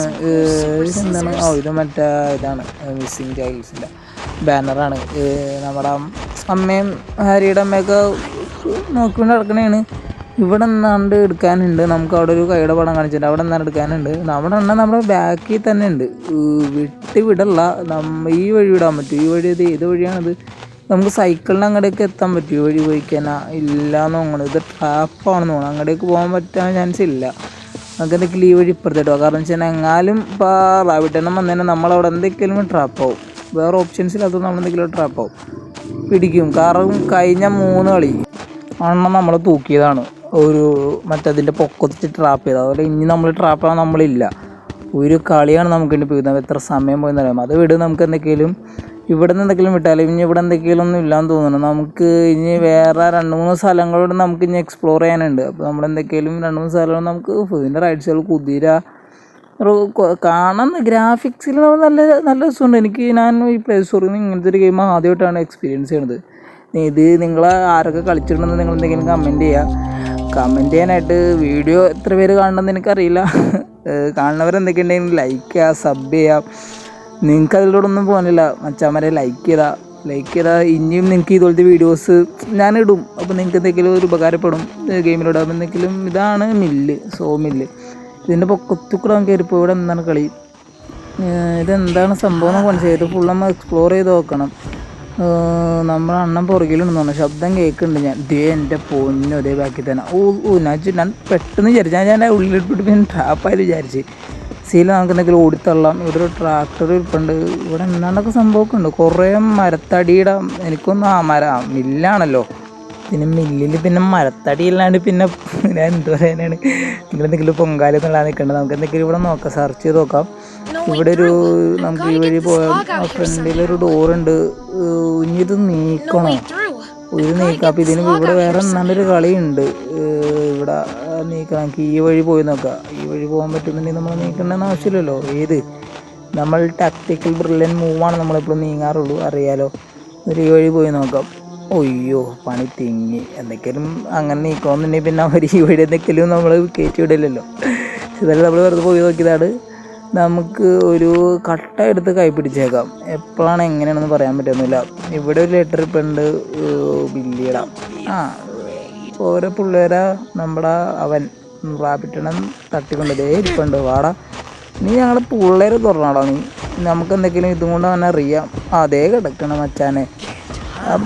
ഇതെന്താണ്? ഇത് മറ്റേ ഇതാണ് മിസ്സിങ് ചൈൽഡ്സിൻ്റെ ബാനറാണ്. നമ്മുടെ അമ്മയും ഹാരിയുടെ അമ്മയൊക്കെ നോക്കിക്കൊണ്ട് നടക്കണേണ്. ഇവിടെ നിന്നാണ്ട് എടുക്കാനുണ്ട്. നമുക്ക് അവിടെ ഒരു കൈയുടെ പടം കാണിച്ചിട്ടുണ്ട്. അവിടെ നിന്നാണ് എടുക്കാനുണ്ട്. നമ്മുടെ എണ്ണ നമ്മുടെ ബാക്കിൽ തന്നെ ഉണ്ട്. വിടല്ല. ഈ വഴി വിടാൻ പറ്റും. ഈ വഴി ഏത് വഴിയാണിത്? നമുക്ക് സൈക്കിളിന് അങ്ങോട്ടേക്ക് എത്താൻ പറ്റും. ഈ വഴി പോയിക്കാനാ ഇല്ലയെന്ന് തോന്നുന്നു. ഇത് ട്രാപ്പാണെന്ന് തോന്നുന്നു. അങ്ങോട്ടേക്ക് പോകാൻ പറ്റാൻ ചാൻസ് ഇല്ല. നമുക്ക് എന്തെങ്കിലും ഈ വഴി ഇപ്പുറത്തേട്ടോ. കാരണം വെച്ചാൽ എങ്ങാലും ഇപ്പോൾ റാബിട്ടെണ്ണം വന്നതിന് നമ്മളവിടെ എന്തെങ്കിലും ട്രാപ്പാവും. വേറെ ഓപ്ഷൻസില്ലാത്തത് നമ്മളെന്തെങ്കിലും ട്രാപ്പാവും പിടിക്കും. കാരണം കഴിഞ്ഞ 3 കളി അണ്ണൻ നമ്മൾ തൂക്കിയതാണ്. ഒരു മറ്റതിൻ്റെ പൊക്കത്ത് ട്രാപ്പ് ചെയ്തത്. അതുപോലെ ഇനി നമ്മൾ ട്രാപ്പാകാൻ നമ്മളില്ല. ഒരു കളിയാണ് നമുക്ക് വേണ്ടി പോയിരുന്നത്. എത്ര സമയം പോയെന്ന് അറിയാം. അത് വിട്. നമുക്ക് എന്തെങ്കിലും ഇവിടെ നിന്ന് എന്തെങ്കിലും വിട്ടാലും ഇനി ഇവിടെ എന്തെങ്കിലും ഒന്നും ഇല്ലയെന്ന് തോന്നുന്നു. നമുക്ക് ഇനി വേറെ 2-3 സ്ഥലങ്ങളോട് നമുക്ക് ഇനി എക്സ്പ്ലോർ ചെയ്യാനുണ്ട്. അപ്പോൾ നമ്മളെന്തെങ്കിലും 2-3 സ്ഥലങ്ങൾ നമുക്ക് ഇതിൻ്റെ റൈറ്റ്സുകൾ കുതിര കാണാൻ ഗ്രാഫിക്സിൽ നല്ല രസമുണ്ട്. ഞാൻ ഈ പ്ലേ സ്റ്റോറിൽ നിന്ന് ഇങ്ങനത്തെ ഒരു ഗെയിം ആദ്യമായിട്ടാണ് എക്സ്പീരിയൻസ് ചെയ്യുന്നത്. ഇത് നിങ്ങൾ ആരൊക്കെ കളിച്ചിട്ടുണ്ടെന്ന് നിങ്ങൾ എന്തെങ്കിലും കമൻറ്റ് ചെയ്യുക. കമൻറ്റ് ചെയ്യാനായിട്ട് വീഡിയോ എത്ര പേര് കാണണമെന്ന് എനിക്കറിയില്ല. കാണുന്നവരെന്തൊക്കെയുണ്ടെങ്കിൽ ലൈക്ക് ചെയ്യുക, സബ് ചെയ്യുക. നിങ്ങൾക്ക് അതിലൂടെയൊന്നും പോകുന്നില്ല മച്ചാമാരെ. ലൈക്ക് ചെയ്താൽ ഇനിയും നിങ്ങൾക്ക് ഇതുപോലത്തെ വീഡിയോസ് ഞാനിടും. അപ്പോൾ നിങ്ങൾക്ക് എന്തെങ്കിലും ഒരു ഉപകാരപ്പെടും ഗെയിമിലൂടെ. അപ്പോൾ എന്തെങ്കിലും ഇതാണ് മില്ല്. ഇതിൻ്റെ പൊക്കത്തുകൂടെ നമുക്ക് കയറിപ്പോൾ. ഇവിടെ എന്താണ് കളി? ഇതെന്താണ് സംഭവം എന്ന് മനസ്സിലായി. ഇത് ഫുൾ നമ്മൾ എക്സ്പ്ലോർ ചെയ്ത് നോക്കണം. നമ്മുടെ അണ്ണൻ പുറകിലുണ്ടെന്ന് പറഞ്ഞു. ശബ്ദം കേൾക്കുന്നുണ്ട്. ഞാൻ എൻ്റെ പൊന്നോ അതേ ബാക്കിൽ തന്നെ. ഞാൻ പെട്ടെന്ന് വിചാരിച്ചു. ഞാൻ ഉള്ളിലിട്ട് പിന്നെ ട്രാപ്പായത് വിചാരിച്ച്. സീല നമുക്ക് എന്തെങ്കിലും ഓടിത്തള്ളാം. ഇവിടെ ഒരു ട്രാക്ടർ ഇരിപ്പുണ്ട്. ഇവിടെ എന്താണ്ടൊക്കെ സംഭവമൊക്കെ ഉണ്ട്. കുറേ മരത്തടിയുടെ എനിക്കൊന്നും മില്ലാണല്ലോ. പിന്നെ മില്ലിൽ പിന്നെ മരത്തടി ഇല്ലാണ്ട് പിന്നെ ഞാൻ എന്ത് പറയാനാണ്. നിങ്ങളെന്തെങ്കിലും പൊങ്കാല എന്നുള്ള നിൽക്കേണ്ടത്. നമുക്ക് എന്തെങ്കിലും ഇവിടെ നോക്കാം. സെർച്ച് ചെയ്ത് നോക്കാം. ഇവിടെ നമുക്ക് ഈ വഴി പോയാൽ ഫ്രണ്ടിലൊരു ഡോറുണ്ട്. ഇനി ഇത് നീക്കണം. അപ്പോൾ ഇതിന് ഇവിടെ വേറെ നല്ലൊരു കളിയുണ്ട്. ഇവിടെ നീക്കണം. നമുക്ക് ഈ വഴി പോയി നോക്കാം. ഈ വഴി പോകാൻ പറ്റുന്നുണ്ടെങ്കിൽ നമ്മൾ നീക്കേണ്ടെന്ന് ആവശ്യമില്ലല്ലോ. നമ്മൾ ടാക്ടിക്കൽ ബ്രില്യൻറ്റ് മൂവാണ് നമ്മളെപ്പോഴും നീങ്ങാറുള്ളൂ, അറിയാലോ. ഈ വഴി പോയി നോക്കാം. ഒയ്യോ പണി തിങ്ങി. എന്തെങ്കിലും അങ്ങനെ നീക്കണമെന്നുണ്ടെങ്കിൽ പിന്നെ അവർ ഈ വഴി എന്തെങ്കിലും നമ്മൾ കയറ്റി വിടില്ലല്ലോ. ഇതെല്ലാം നമ്മൾ വെറുതെ പോയി നോക്കിയതാണ്. നമുക്ക് ഒരു കട്ട എടുത്ത് കൈ പിടിച്ചേക്കാം. എപ്പോഴാണ് എങ്ങനെയാണെന്ന് പറയാൻ പറ്റുന്നില്ല. ഇവിടെ ഒരു ലെറ്റർ ഇപ്പം ഉണ്ട്. ബില്ലിയിടാം. ഓരോ പിള്ളേരെ നമ്മുടെ അവൻ റാബിറ്റണം തട്ടിക്കൊണ്ടതേ ഇരിപ്പുണ്ട്. വാടാ നീ ഞങ്ങൾ പിള്ളേരെ തുറന്നാടാ. നമുക്ക് എന്തെങ്കിലും ഇതും കൊണ്ട് തന്നെ അറിയാം. അതേ കിടക്കണം മച്ചാനെ.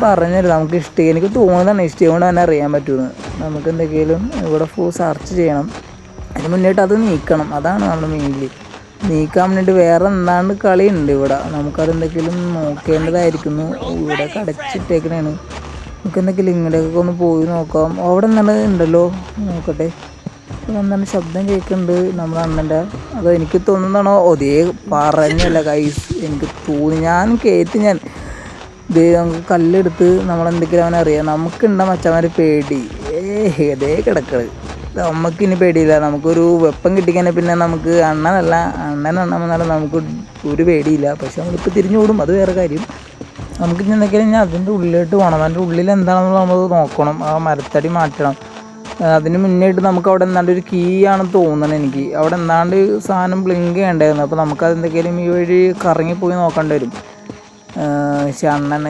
പറഞ്ഞില്ല നമുക്ക് എനിക്ക് തോന്നുന്നതാണ് ഇഷ്ടം കൊണ്ട് തന്നെ അറിയാൻ പറ്റുമെന്ന്. നമുക്ക് എന്തെങ്കിലും ഇവിടെ ഫുൾ സെർച്ച് ചെയ്യണം. അതിന് മുന്നേട്ട് അത് നീക്കണം. അതാണ് നമ്മൾ മെയിൻലി നീക്കാൻ വേണ്ടിയിട്ട്. വേറെ എന്താണ്ട് കളിയുണ്ട് ഇവിടെ. നമുക്കതെന്തെങ്കിലും നോക്കേണ്ടതായിരിക്കുന്നു. ഇവിടെ കടച്ചിട്ടേക്കണേണ്. നമുക്ക് എന്തെങ്കിലും ഇങ്ങോട്ടേക്കൊക്കെ ഒന്ന് പോയി നോക്കാം. അവിടെ എന്താണ് ഉണ്ടല്ലോ, നോക്കട്ടെ. എന്താണ് ശബ്ദം കേൾക്കുന്നുണ്ട് നമ്മുടെ അണ്ണൻ്റെ. അതോ എനിക്ക് തോന്നുന്നതാണോ? അതേ പറഞ്ഞല്ല കൈസ്, എനിക്ക് തോന്നി. ഞാൻ ഇത് നമുക്ക് കല്ലെടുത്ത് നമ്മളെന്തെങ്കിലും അവനറിയാം. നമുക്കുണ്ട മച്ചന്മാർ പേടി. അതേ കിടക്കണ്. നമുക്കിനി പേടിയില്ല. നമുക്കൊരു വെപ്പം കിട്ടിക്കഴിഞ്ഞാൽ പിന്നെ നമുക്ക് അണ്ണൻ വന്നാലും നമുക്ക് ഒരു പേടിയില്ല. പക്ഷെ നമ്മളിപ്പോൾ തിരിഞ്ഞുകൂടും, അത് വേറെ കാര്യം. നമുക്കിനി എന്തൊക്കെയാണ് അതിൻ്റെ ഉള്ളിലോട്ട് പോകണം. അതിൻ്റെ ഉള്ളിൽ എന്താണെന്ന് നമ്മൾ നോക്കണം. ആ മരത്തടി മാറ്റണം. അതിന് മുന്നേയിട്ട് നമുക്ക് അവിടെ എന്താണ്ട് ഒരു കീ ആണെന്ന് തോന്നണം എനിക്ക്. അവിടെ എന്താണ്ട് സാധനം ബ്ലിങ്ക് ചെയ്യണ്ടായിരുന്നു. അപ്പോൾ നമുക്കതെന്തൊക്കെയും ഈ വഴി കറങ്ങിപ്പോയി നോക്കേണ്ടി വരും. പക്ഷെ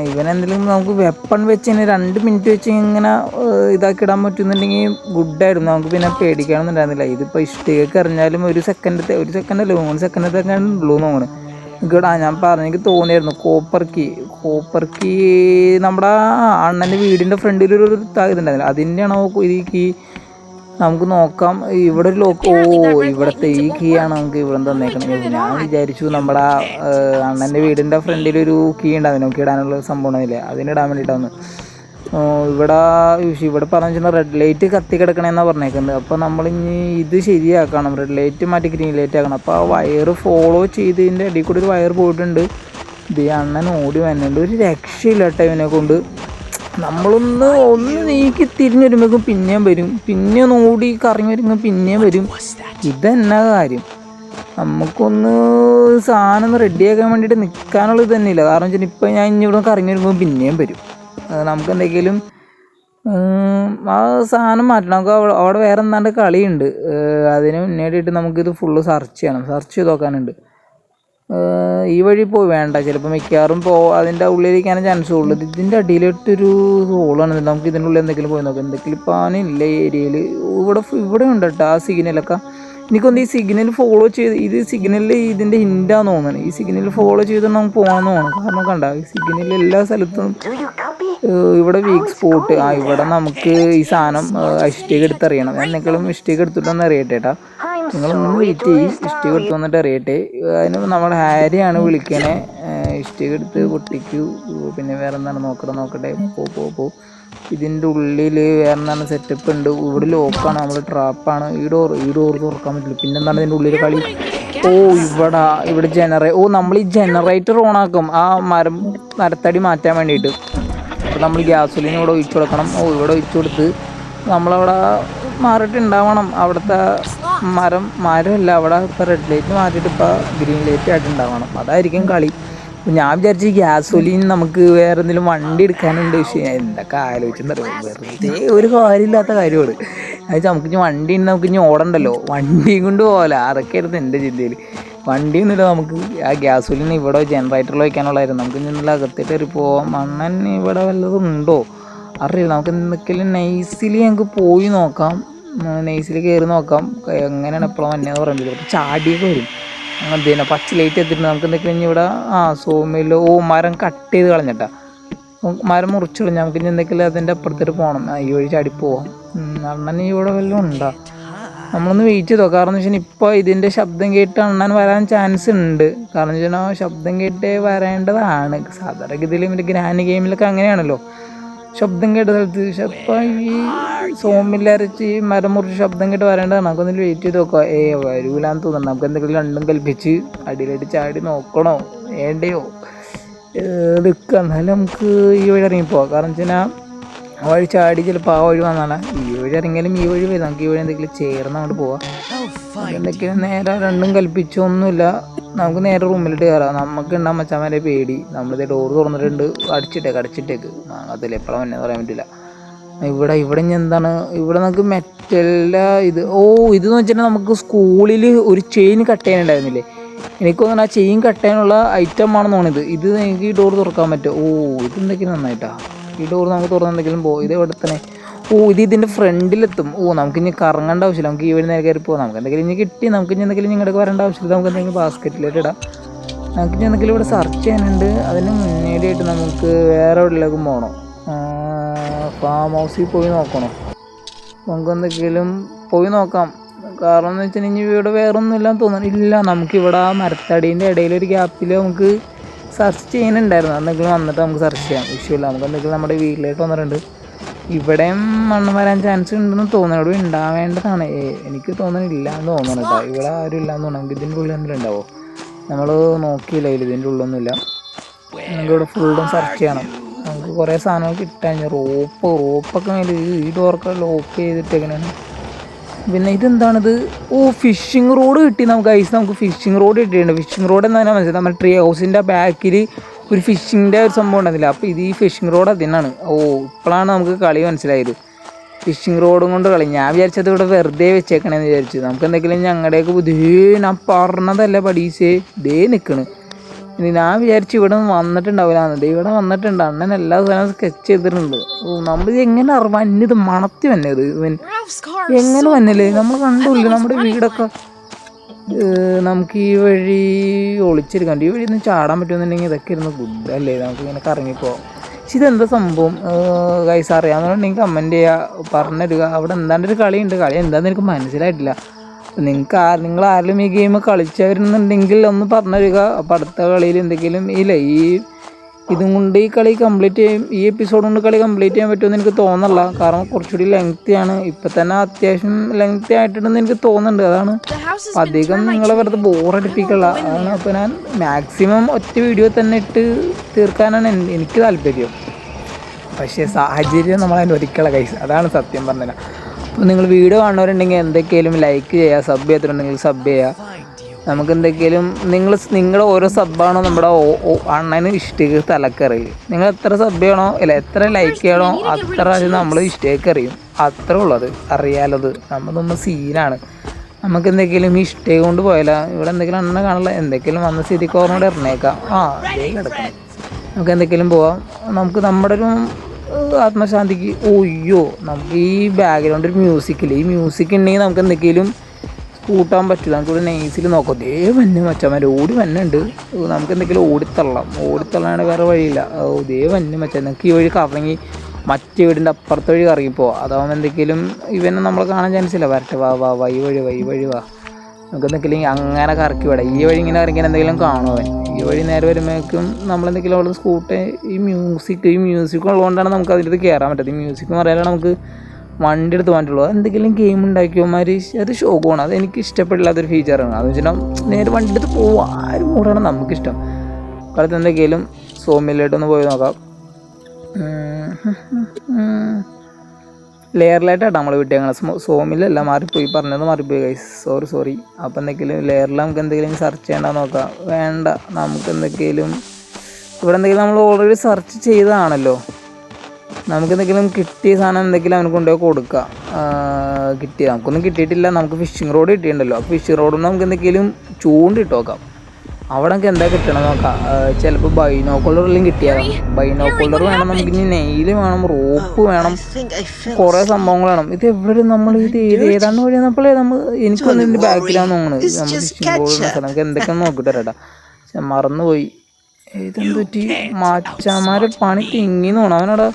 ഇവനെന്തെങ്കിലും നമുക്ക് വെപ്പൺ വെച്ച് 2 മിനിറ്റ് വെച്ച് ഇങ്ങനെ ഇതാക്കി ഇടാൻ പറ്റുന്നുണ്ടെങ്കിൽ ഗുഡായിരുന്നു. നമുക്ക് പിന്നെ പേടിക്കാനൊന്നുണ്ടായിരുന്നില്ല. ഇതിപ്പോൾ ഇഷ്ടേക്ക് എറിഞ്ഞാലും ഒരു സെക്കൻഡല്ലേ 3 സെക്കൻഡത്തൊക്കെ ഉള്ളൂ തോന്നുന്നു. എനിക്കിവിടെ ഞാൻ എനിക്ക് തോന്നിയായിരുന്നു കോപ്പർ കീ നമ്മുടെ അണ്ണൻ്റെ വീടിൻ്റെ ഫ്രണ്ടിലൊരു ഇതുണ്ടായിരുന്നില്ല. അതിൻ്റെയാണോ ഈ കീ? നമുക്ക് നോക്കാം. ഇവിടെ ഒരു ലോക്ക്. ഇവിടുത്തെ ഈ കീ ആണ് നമുക്ക് ഇവിടെ തന്നേക്കുന്നത്. ഞാൻ വിചാരിച്ചു നമ്മുടെ അണ്ണൻ്റെ വീടിൻ്റെ ഫ്രണ്ടിലൊരു കീ ഉണ്ടായിരുന്നു. നോക്കി ഇടാനുള്ള സംഭവം ഉണ്ടാവില്ലേ, അതിനിടാൻ വേണ്ടിയിട്ടാണ്. ഇവിടെ പറഞ്ഞു വെച്ചാൽ റെഡ് ലൈറ്റ് കത്തി കിടക്കണമെന്നാണ് പറഞ്ഞേക്കുന്നത്. അപ്പോൾ നമ്മളിനി ഇത് ശരിയാക്കണം. റെഡ് ലൈറ്റ് മാറ്റി ഗ്രീൻ ലൈറ്റ് ആക്കണം. അപ്പോൾ ആ വയർ ഫോളോ ചെയ്തതിൻ്റെ ഇടയിൽ കൂടി ഒരു വയർ പോയിട്ടുണ്ട്. ഇത് അണ്ണൻ ഓടി വന്നിട്ടുണ്ട്. ഒരു രക്ഷയില്ല കേട്ടോ ഇവനെ കൊണ്ട്. ഒന്ന് നീക്കി തിരിഞ്ഞ് വരുമ്പോഴേക്കും പിന്നെയും വരും, പിന്നെ ഒന്ന് ഓടി കറങ്ങി വരുമ്പോൾ പിന്നെയും വരും. ഇതെന്നാ കാര്യം? നമുക്കൊന്ന് സാധനം റെഡിയാക്കാൻ വേണ്ടിയിട്ട് നിൽക്കാനുള്ളത് തന്നെയില്ല. കാരണം വെച്ചാൽ ഇപ്പോൾ ഞാൻ ഇനി ഇവിടെ കറങ്ങി വരുമ്പോൾ പിന്നെയും വരും. നമുക്ക് എന്തെങ്കിലും ആ സാധനം മാറ്റണം. നമുക്ക് അവിടെ വേറെ എന്താണ്ട് കളിയുണ്ട്. അതിന് മുന്നേടിയിട്ട് നമുക്കിത് ഫുള്ള് സെർച്ച് ചെയ്യണം, സെർച്ച് ചെയ്ത് നോക്കാനുണ്ട്. ഈ വഴി പോയി വേണ്ട, ചിലപ്പോൾ മിക്കവാറും അതിൻ്റെ ഉള്ളിലിരിക്കാനേ ചാൻസ് ഉള്ളൂ. ഇതിൻ്റെ അടിയിലിട്ടൊരു ഹോളാണ്. നമുക്ക് ഇതിൻ്റെ ഉള്ളിൽ എന്തെങ്കിലും പോയി നോക്കാം. എന്തെങ്കിലും പാനില്ല ഈ ഏരിയയിൽ. ഇവിടെ ഉണ്ട് കേട്ടോ ആ സിഗ്നലൊക്കെ. എനിക്കൊന്ന് ഈ സിഗ്നൽ ഫോളോ ചെയ്ത്, ഇത് സിഗ്നലിൽ ഇതിൻ്റെ ഹിൻ്റാന്ന് തോന്നുന്നത്. ഈ സിഗ്നൽ ഫോളോ ചെയ്ത് നമുക്ക് പോകണമെന്ന് തോന്നുന്നു. കാരണം കണ്ട ഈ സിഗ്നൽ എല്ലാ സ്ഥലത്തും ഇവിടെ വീക്ക് സ്പോട്ട്. ഇവിടെ നമുക്ക് ഈ സാധനം ഇഷ്ടിക എടുത്തറിയണം. എന്തെങ്കിലും ഇഷ്ടിക എടുത്തിട്ടൊന്ന് അറിയട്ടെ കേട്ടാ. നിങ്ങളൊന്ന് വെയിറ്റ് ചെയ്യും, ഇഷ്ടിക എടുത്ത് വന്നിട്ട് അറിയട്ടെ. അതിന് നമ്മുടെ ഹാരിയാണ് വിളിക്കണേ. ഇഷ്ടിക എടുത്ത് പൊട്ടിക്കൂ. പിന്നെ വേറെ എന്താണ് നോക്കട്ടെ. പോ. ഇതിൻ്റെ ഉള്ളിൽ വേറെ എന്താണ് സെറ്റപ്പ് ഉണ്ട്. ഇവിടെ ലോക്കാണ്, നമ്മുടെ ട്രാപ്പാണ്. ഈ ഡോർ തുറക്കാൻ പറ്റില്ല. പിന്നെന്താണ് ഇതിൻ്റെ ഉള്ളിൽ കളി? ഇവിടെ നമ്മൾ ഈ ജനറേറ്റർ ഓണാക്കും ആ മരത്തടി മാറ്റാൻ വേണ്ടിയിട്ട്. അപ്പോൾ നമ്മൾ ഗ്യാസോലിൻ ഇവിടെ ഒഴിച്ചു കൊടുക്കണം. ഇവിടെ ഒഴിച്ചു കൊടുത്ത് നമ്മളവിടെ മാറിയിട്ടുണ്ടാവണം. അവിടുത്തെ മരമല്ല, അവിടെ ഇപ്പോൾ റെഡ് ലൈറ്റ് മാറ്റിയിട്ട് ഇപ്പോൾ ഗ്രീൻ ലൈറ്റ് ആയിട്ടുണ്ടാവണം. അതായിരിക്കും കളി. ഞാൻ വിചാരിച്ചു ഗ്യാസോലിൻ നമുക്ക് വേറെ എന്തെങ്കിലും വണ്ടി എടുക്കാനുണ്ട്. പക്ഷേ എന്തൊക്കെ ആലോചിച്ചെന്നറിയാം, വെറുതെ ഒരു കാര്യമില്ലാത്ത കാര്യമാണ്. എന്നുവെച്ചാൽ നമുക്ക് ഇനി വണ്ടി ഉണ്ട്, നമുക്ക് ഇനി ഓടണ്ടല്ലോ, വണ്ടിയും കൊണ്ട് പോകാമല്ലോ. അതൊക്കെയായിരുന്നു എൻ്റെ ചിന്തയിൽ. വണ്ടിയൊന്നുമില്ല, നമുക്ക് ആ ഗ്യാസോലിൻ ഇവിടെ ജനറേറ്ററിൽ വയ്ക്കാനുള്ളതായിരുന്നു. നമുക്ക് ഇന്നലെ അകത്തേട്ട് കയറി പോവാം. മണ്ണൻ ഇവിടെ വല്ലതും ഉണ്ടോ അറിയില്ല. നമുക്ക് എന്തൊക്കെയും നൈസിൽ ഞങ്ങൾക്ക് പോയി നോക്കാം. നൈസിൽ കയറി നോക്കാം എങ്ങനെയാണ് എപ്പോഴും വന്നതെന്ന് പറയുന്നത്. ചാടിയൊക്കെ വരും. അങ്ങനെ പച്ച ലൈറ്റ് എത്തിയിട്ട് നമുക്ക് എന്തൊക്കെയാണ് ഇനി ഇവിടെ സോമിലോ മരം കട്ട് ചെയ്ത് കളഞ്ഞിട്ടാ, മരം മുറിച്ച് കളഞ്ഞാൽ നമുക്ക് ഇനി എന്തൊക്കെയും അതിൻ്റെ അപ്പുറത്തേട്ട് പോകണം. ഈ വഴി ചാടി പോവാം. അണ്ണൻ ഇവിടെ വല്ലതും ഉണ്ടോ? നമ്മളൊന്ന് വെയിറ്റ് ചെയ്തോ. കാരണം എന്ന് വെച്ചാൽ ഇപ്പോൾ ഇതിൻ്റെ ശബ്ദം കേട്ട് അണ്ണൻ വരാൻ ചാൻസ് ഉണ്ട്. കാരണം എന്ന് വെച്ചാൽ ശബ്ദം കേട്ട് വരേണ്ടതാണ്. സാധാരണഗതിയിൽ മറ്റേ ഗ്രാൻഡ് ഗെയിമിലൊക്കെ അങ്ങനെയാണല്ലോ, ശബ്ദം കേട്ട സ്ഥലത്ത്. പക്ഷെ ഇപ്പം ഈ സോമില്ലരച്ച് ഈ മരം മുറിച്ച് ശബ്ദം കേട്ട് വരേണ്ടതാണ്. നമുക്കൊന്നിൽ വെയിറ്റ് ചെയ്ത് നോക്കാം. വരൂലാന്ന് തോന്നുന്നു. നമുക്ക് എന്തെങ്കിലും രണ്ടും കൽപ്പിച്ച് അടിയിലായിട്ട് ചാടി നോക്കണോ വേണ്ടയോ എടുക്കുക. എന്നാലും നമുക്ക് ഈ വഴി ഇറങ്ങിപ്പോവാം. കാരണം വെച്ച് കഴിഞ്ഞാൽ ആ വഴി ചാടി ചിലപ്പോൾ ആ വഴി വന്നാണ്. ഈ വഴി ഇറങ്ങിയാലും ഈ വഴി വരും. നമുക്ക് ഈ വഴി എന്തെങ്കിലും ചേർന്ന് അങ്ങോട്ട് പോവാം. എന്തൊക്കെയാണ് നേരെ രണ്ടും കൽപ്പിച്ചൊന്നുമില്ല. നമുക്ക് നേരെ റൂമിലിട്ട് കയറാം. നമുക്ക് ഉണ്ടാകും മച്ചാന്മാരെ പേടി. നമ്മളിത് ഡോർ തുറന്നിട്ടുണ്ട്. അടച്ചിട്ടേക്ക് അതിൽ എപ്പോഴാണ് വന്നതെന്ന് പറയാൻ പറ്റില്ല. ഇവിടെ ഇനി എന്താണ്? ഇവിടെ നമുക്ക് മെറ്റലിൻ്റെ ഇതെന്ന് വെച്ചിട്ടുണ്ടെങ്കിൽ നമുക്ക് സ്കൂളിൽ ഒരു ചെയിൻ കട്ട് ചെയ്യാനുണ്ടായിരുന്നില്ലേ? എനിക്ക് തോന്നുന്നു ആ ചെയിൻ കട്ട് ചെയ്യാനുള്ള ഐറ്റം ആണെന്ന് തോന്നിയത്. ഇത് എനിക്ക് ഈ ഡോർ തുറക്കാൻ പറ്റും. ഇതെന്തൊക്കെയാണ് നന്നായിട്ടാ. ഈ ഡോർ നമുക്ക് തുറന്നെന്തെങ്കിലും ഇത് ഇവിടെ തന്നെ. ഇതിൻ്റെ ഫ്രണ്ടിലെത്തും. നമുക്കിനി കറങ്ങേണ്ട ആവശ്യമില്ല. നമുക്ക് ഈ വഴി നേരെ കയറി പോകാം. നമുക്ക് എന്തെങ്കിലും ഇനി കിട്ടി, നമുക്ക് ഇനി എന്തെങ്കിലും ഇങ്ങോട്ട് വരേണ്ട ആവശ്യമില്ല. നമുക്ക് എന്തെങ്കിലും ബാസ്ക്കറ്റിലേക്ക് ഇടാം. നമുക്ക് ഇനി എന്തെങ്കിലും ഇവിടെ സെർച്ച് ചെയ്യാനുണ്ട്. അതിന് മുന്നേടിയായിട്ട് നമുക്ക് വേറെ എവിടെയിലേക്കും പോകണം. ഫാം ഹൗസിൽ പോയി നോക്കണം. നമുക്ക് എന്തെങ്കിലും പോയി നോക്കാം. കാരണം എന്ന് വെച്ചിട്ടുണ്ടെങ്കിൽ ഇവിടെ വേറെ ഒന്നും ഇല്ലാന്ന് തോന്നുന്നില്ല. നമുക്കിവിടെ ആ മരത്തടീൻ്റെ ഇടയിലൊരു ഗ്യാപ്പിൽ നമുക്ക് സെർച്ച് ചെയ്യാനുണ്ടായിരുന്നു. എന്തെങ്കിലും വന്നിട്ട് നമുക്ക് സെർച്ച് ചെയ്യാം. വിഷയമില്ല. നമുക്ക് എന്തെങ്കിലും നമ്മുടെ വീട്ടിലേക്ക് വന്നിട്ടുണ്ട്. ഇവിടെയും മണ്ണ് വരാൻ ചാൻസ് ഉണ്ടെന്ന് തോന്നുന്നു. ഇവിടെ ഉണ്ടാവേണ്ടതാണ്. എനിക്ക് തോന്നുന്നില്ല എന്ന് തോന്നുന്നു കേട്ടോ. ഇവിടെ ആരും ഇല്ലയെന്ന് തോന്നുന്നു. നമുക്ക് ഇതിൻ്റെ ഉള്ളിൽ എന്തെങ്കിലും ഉണ്ടാവോ? നമ്മൾ നോക്കിയില്ല, ഇതിൻ്റെ ഉള്ളൊന്നുമില്ല. നമുക്ക് ഇവിടെ ഫുള്ളും സെർച്ച് ചെയ്യണം. നമുക്ക് കുറേ സാധനങ്ങൾ കിട്ടാൻ റോപ്പൊക്കെ മേലെ ഈ ഡോറൊക്കെ ലോക്ക് ചെയ്തിട്ട് എങ്ങനെയാണ്. പിന്നെ ഇതെന്താണിത്? ഫിഷിംഗ് റോഡ് കിട്ടി നമുക്ക്. നമുക്ക് ഫിഷിംഗ് റോഡ് കിട്ടിയിട്ടുണ്ട്. ഫിഷിംഗ് റോഡ് എന്താണെന്ന് മനസ്സിലായി. നമ്മുടെ ട്രീ ഹൗസിൻ്റെ ബാക്കിൽ ഒരു ഫിഷിങ്ങിൻ്റെ ഒരു സംഭവം ഉണ്ടായിരുന്നില്ല. അപ്പോൾ ഇത് ഈ ഫിഷിംഗ് റോഡ് അതിനാണ്. ഇപ്പോഴാണ് നമുക്ക് കളി മനസ്സിലായത്. ഫിഷിംഗ് റോഡും കൊണ്ട് കളി. ഞാൻ വിചാരിച്ചത് ഇവിടെ വെറുതെ വെച്ചേക്കണേന്ന് വിചാരിച്ചു. നമുക്ക് എന്തെങ്കിലും ഞങ്ങളുടെയൊക്കെ ഞാൻ പറഞ്ഞതല്ല പടീസേ നിൽക്കണ്. ഇനി ഞാൻ വിചാരിച്ചു ഇവിടെ വന്നിട്ടുണ്ടാവില്ല. ഇവിടെ വന്നിട്ടുണ്ട്. അണ്ണൻ എല്ലാ സാധനവും സ്കെച്ച് ചെയ്തിട്ടുണ്ട്. നമ്മളിത് എങ്ങനെ വന്നത് മണത്തി വന്നത് എങ്ങനെ വന്നല്ലേ? നമ്മൾ കണ്ടില്ല നമ്മുടെ വീടൊക്കെ. നമുക്ക് ഈ വഴി ഒളിച്ചെടുക്കാണ്ട്. ഈ വഴി ഒന്ന് ചാടാൻ പറ്റുമെന്നുണ്ടെങ്കിൽ ഇതൊക്കെ ഇരുന്ന് ഗുഡ് അല്ലേ? നമുക്ക് ഇങ്ങനെ കറങ്ങിപ്പോവാം. പക്ഷെ ഇതെന്താ സംഭവം ഗൈസ്? അറിയാമെന്നുണ്ടെങ്കിൽ കമൻറ്റ് ചെയ്യുക, പറഞ്ഞിടുക. അവിടെ എന്താണ്ടൊരു കളിയുണ്ട്. കളി എന്താണെന്ന് എനിക്ക് മനസ്സിലായിട്ടില്ല. നിങ്ങൾ ആരെങ്കിലും ഈ ഗെയിം കളിച്ചവരുന്നുണ്ടെങ്കിൽ ഒന്ന് പറഞ്ഞുതരിക. അപ്പോൾ അടുത്ത കളിയിൽ എന്തെങ്കിലും ഇതും കൊണ്ട് ഈ കളി കംപ്ലീറ്റ് ചെയ്യും. ഈ എപ്പിസോഡ് കൊണ്ട് കളി കംപ്ലീറ്റ് ചെയ്യാൻ പറ്റുമെന്ന് എനിക്ക് തോന്നുന്നില്ല. കാരണം കുറച്ചുകൂടി ലെങ്തിയാണ്. ഇപ്പം തന്നെ അത്യാവശ്യം ലെങ്തി ആയിട്ടുണ്ടെന്ന് എനിക്ക് തോന്നുന്നുണ്ട്. അതാണ് അധികം നിങ്ങളെ വെറുതെ ബോറടിപ്പിക്കുള്ള. അതാണ് അപ്പോൾ ഞാൻ മാക്സിമം ഒറ്റ വീഡിയോ തന്നെ ഇട്ട് തീർക്കാനാണ് എനിക്ക് താല്പര്യം. പക്ഷേ സാഹചര്യം നമ്മളതിൻ്റെ ഒരിക്കലുള്ള കൈസ്, അതാണ് സത്യം പറഞ്ഞത്. അപ്പോൾ നിങ്ങൾ വീഡിയോ കാണുന്നവരുണ്ടെങ്കിൽ എന്തൊക്കെയാലും ലൈക്ക് ചെയ്യുക, സബ് ചെയ്തിട്ടുണ്ടെങ്കിൽ സബ് ചെയ്യുക. നമുക്ക് എന്തൊക്കെയാലും നിങ്ങളുടെ ഓരോ സബ്ബാണോ നമ്മുടെ അണ്ണന് ഇഷ്ടേക്ക് തലക്കറി. നിങ്ങൾ എത്ര സബ് ചെയ്യണോ അല്ല എത്ര ലൈക്ക് ചെയ്യണോ അത്ര നമ്മൾ ഇഷ്ടേക്ക് അറിയും. അത്രേ ഉള്ളത്, അറിയാലത്. നമ്മളൊന്നും സീനാണ്. നമുക്ക് എന്തെങ്കിലും ഈ ഇഷ്ടേ കൊണ്ട് പോയാലോ ഇവിടെ എന്തെങ്കിലും അണ്ണനെ കാണില്ല, എന്തെങ്കിലും വന്ന സ്ഥിതിക്ക് ഓർമ്മയോടെ ഇറങ്ങേക്കാം. അതേ കിടക്കണം. നമുക്ക് എന്തെങ്കിലും പോവാം. നമുക്ക് നമ്മുടെ ഒരു ആത്മശാന്തിക്ക് ഓയ്യോ നമുക്ക് ഈ ബാക്ക്ഗ്രൗണ്ട് ഒരു മ്യൂസിക്കില്ല, ഈ മ്യൂസിക് ഉണ്ടെങ്കിൽ നമുക്ക് എന്തെങ്കിലും കൂട്ടാൻ പറ്റില്ല. നമുക്കിവിടെ നെയ്സിൽ നോക്കാം, ദേ വന്നെ മച്ചന്മാർ ഓടി വന്നുണ്ട്. നമുക്ക് എന്തെങ്കിലും ഓടിത്തള്ളാണ്, വേറെ വഴിയില്ല. ദേ വന്നെ മച്ചാൻ, നമുക്ക് ഈ വഴി കറങ്ങി മറ്റേ വീടിൻ്റെ അപ്പുറത്തെ വഴി കറങ്ങിപ്പോവാം. അതാവുമ്പോൾ എന്തെങ്കിലും ഇവനെ നമ്മൾ കാണാൻ ചാൻസ് ഇല്ല. വരട്ടെ, വാ ഈ വഴി വാ. നമുക്ക് എന്തെങ്കിലും അങ്ങനെ കറക്കി വിടാം. ഈ വഴി ഇങ്ങനെ ഇറങ്ങിയാൽ എന്തെങ്കിലും കാണുമവൻ. ഈ വഴി നേരെ വരുമ്പോഴേക്കും നമ്മളെന്തെങ്കിലും അവിടെ സ്കൂട്ട് ഈ മ്യൂസിക് ഉള്ളതുകൊണ്ടാണ് നമുക്ക് അതിൻ്റെ കയറാൻ പറ്റത്. ഈ മ്യൂസിക് എന്ന് പറയാനാണ് നമുക്ക് വണ്ടി എടുത്ത് പോകാനുള്ളൂ. എന്തെങ്കിലും ഗെയിം ഉണ്ടാക്കിയവന്മാർ അത് ഷോക്കാണ്. അത് എനിക്ക് ഇഷ്ടപ്പെടില്ലാത്തൊരു ഫീച്ചറാണ്. അതെന്ന് വെച്ചിട്ടുണ്ടെങ്കിൽ നേരെ വണ്ടി എടുത്ത് പോവുക, ആരും മൂടാണ് നമുക്കിഷ്ടം. കാലത്ത് എന്തെങ്കിലും സോമിലായിട്ടൊന്ന് പോയി നോക്കാം. ലെയറിലായിട്ടാണ് നമ്മൾ വിട്ടേ. ഞങ്ങൾ സോമിലല്ല, മാറിപ്പോയി ഗൈസ്, സോറി. അപ്പോൾ എന്തെങ്കിലും ലെയറിൽ നമുക്ക് എന്തെങ്കിലും സെർച്ച് ചെയ്യേണ്ട നോക്കാം. വേണ്ട, നമുക്ക് എന്തെങ്കിലും ഇവിടെ എന്തെങ്കിലും നമ്മൾ ഓൾറെഡി സെർച്ച് ചെയ്തതാണല്ലോ. നമുക്ക് എന്തെങ്കിലും കിട്ടിയ സാധനം എന്തെങ്കിലും അവന് കൊണ്ടുപോയി കൊടുക്കുക. നമുക്കൊന്നും കിട്ടിയിട്ടില്ല. നമുക്ക് ഫിഷിംഗ് റോഡ് കിട്ടിയിട്ടുണ്ടല്ലോ. അപ്പോൾ ഫിഷിംഗ് റോഡിൽ നമുക്ക് എന്തെങ്കിലും ചൂണ്ടിട്ട് നോക്കാം. അവിടെ നമുക്ക് എന്താ കിട്ടണം നോക്കാം. ചിലപ്പോൾ ബൈനോക്കുലറെല്ലാം കിട്ടിയാൽ ബൈനോക്കുലർ വേണം, നമുക്ക് ഇനി നെയിൽ വേണം, റോപ്പ് വേണം, കുറേ സംഭവങ്ങൾ വേണം. ഇത് എവിടെ നമ്മൾ ഏതാണ്ട് വഴി എനിക്കൊന്നും ഇതിൻ്റെ ബാക്കിലാന്ന് തോന്നുന്നത്. നമ്മൾ ഫിഷിംഗ് റോഡ് നമുക്ക് എന്തൊക്കെയാണെന്ന് നോക്കിയിട്ട് വരട്ടാ. പക്ഷെ മറന്നുപോയി. ഇതെന്ത് പറ്റി? മാച്ചാമാരെ പണി തിങ്ങിന്ന് തോന്നണം. അവനവിടെ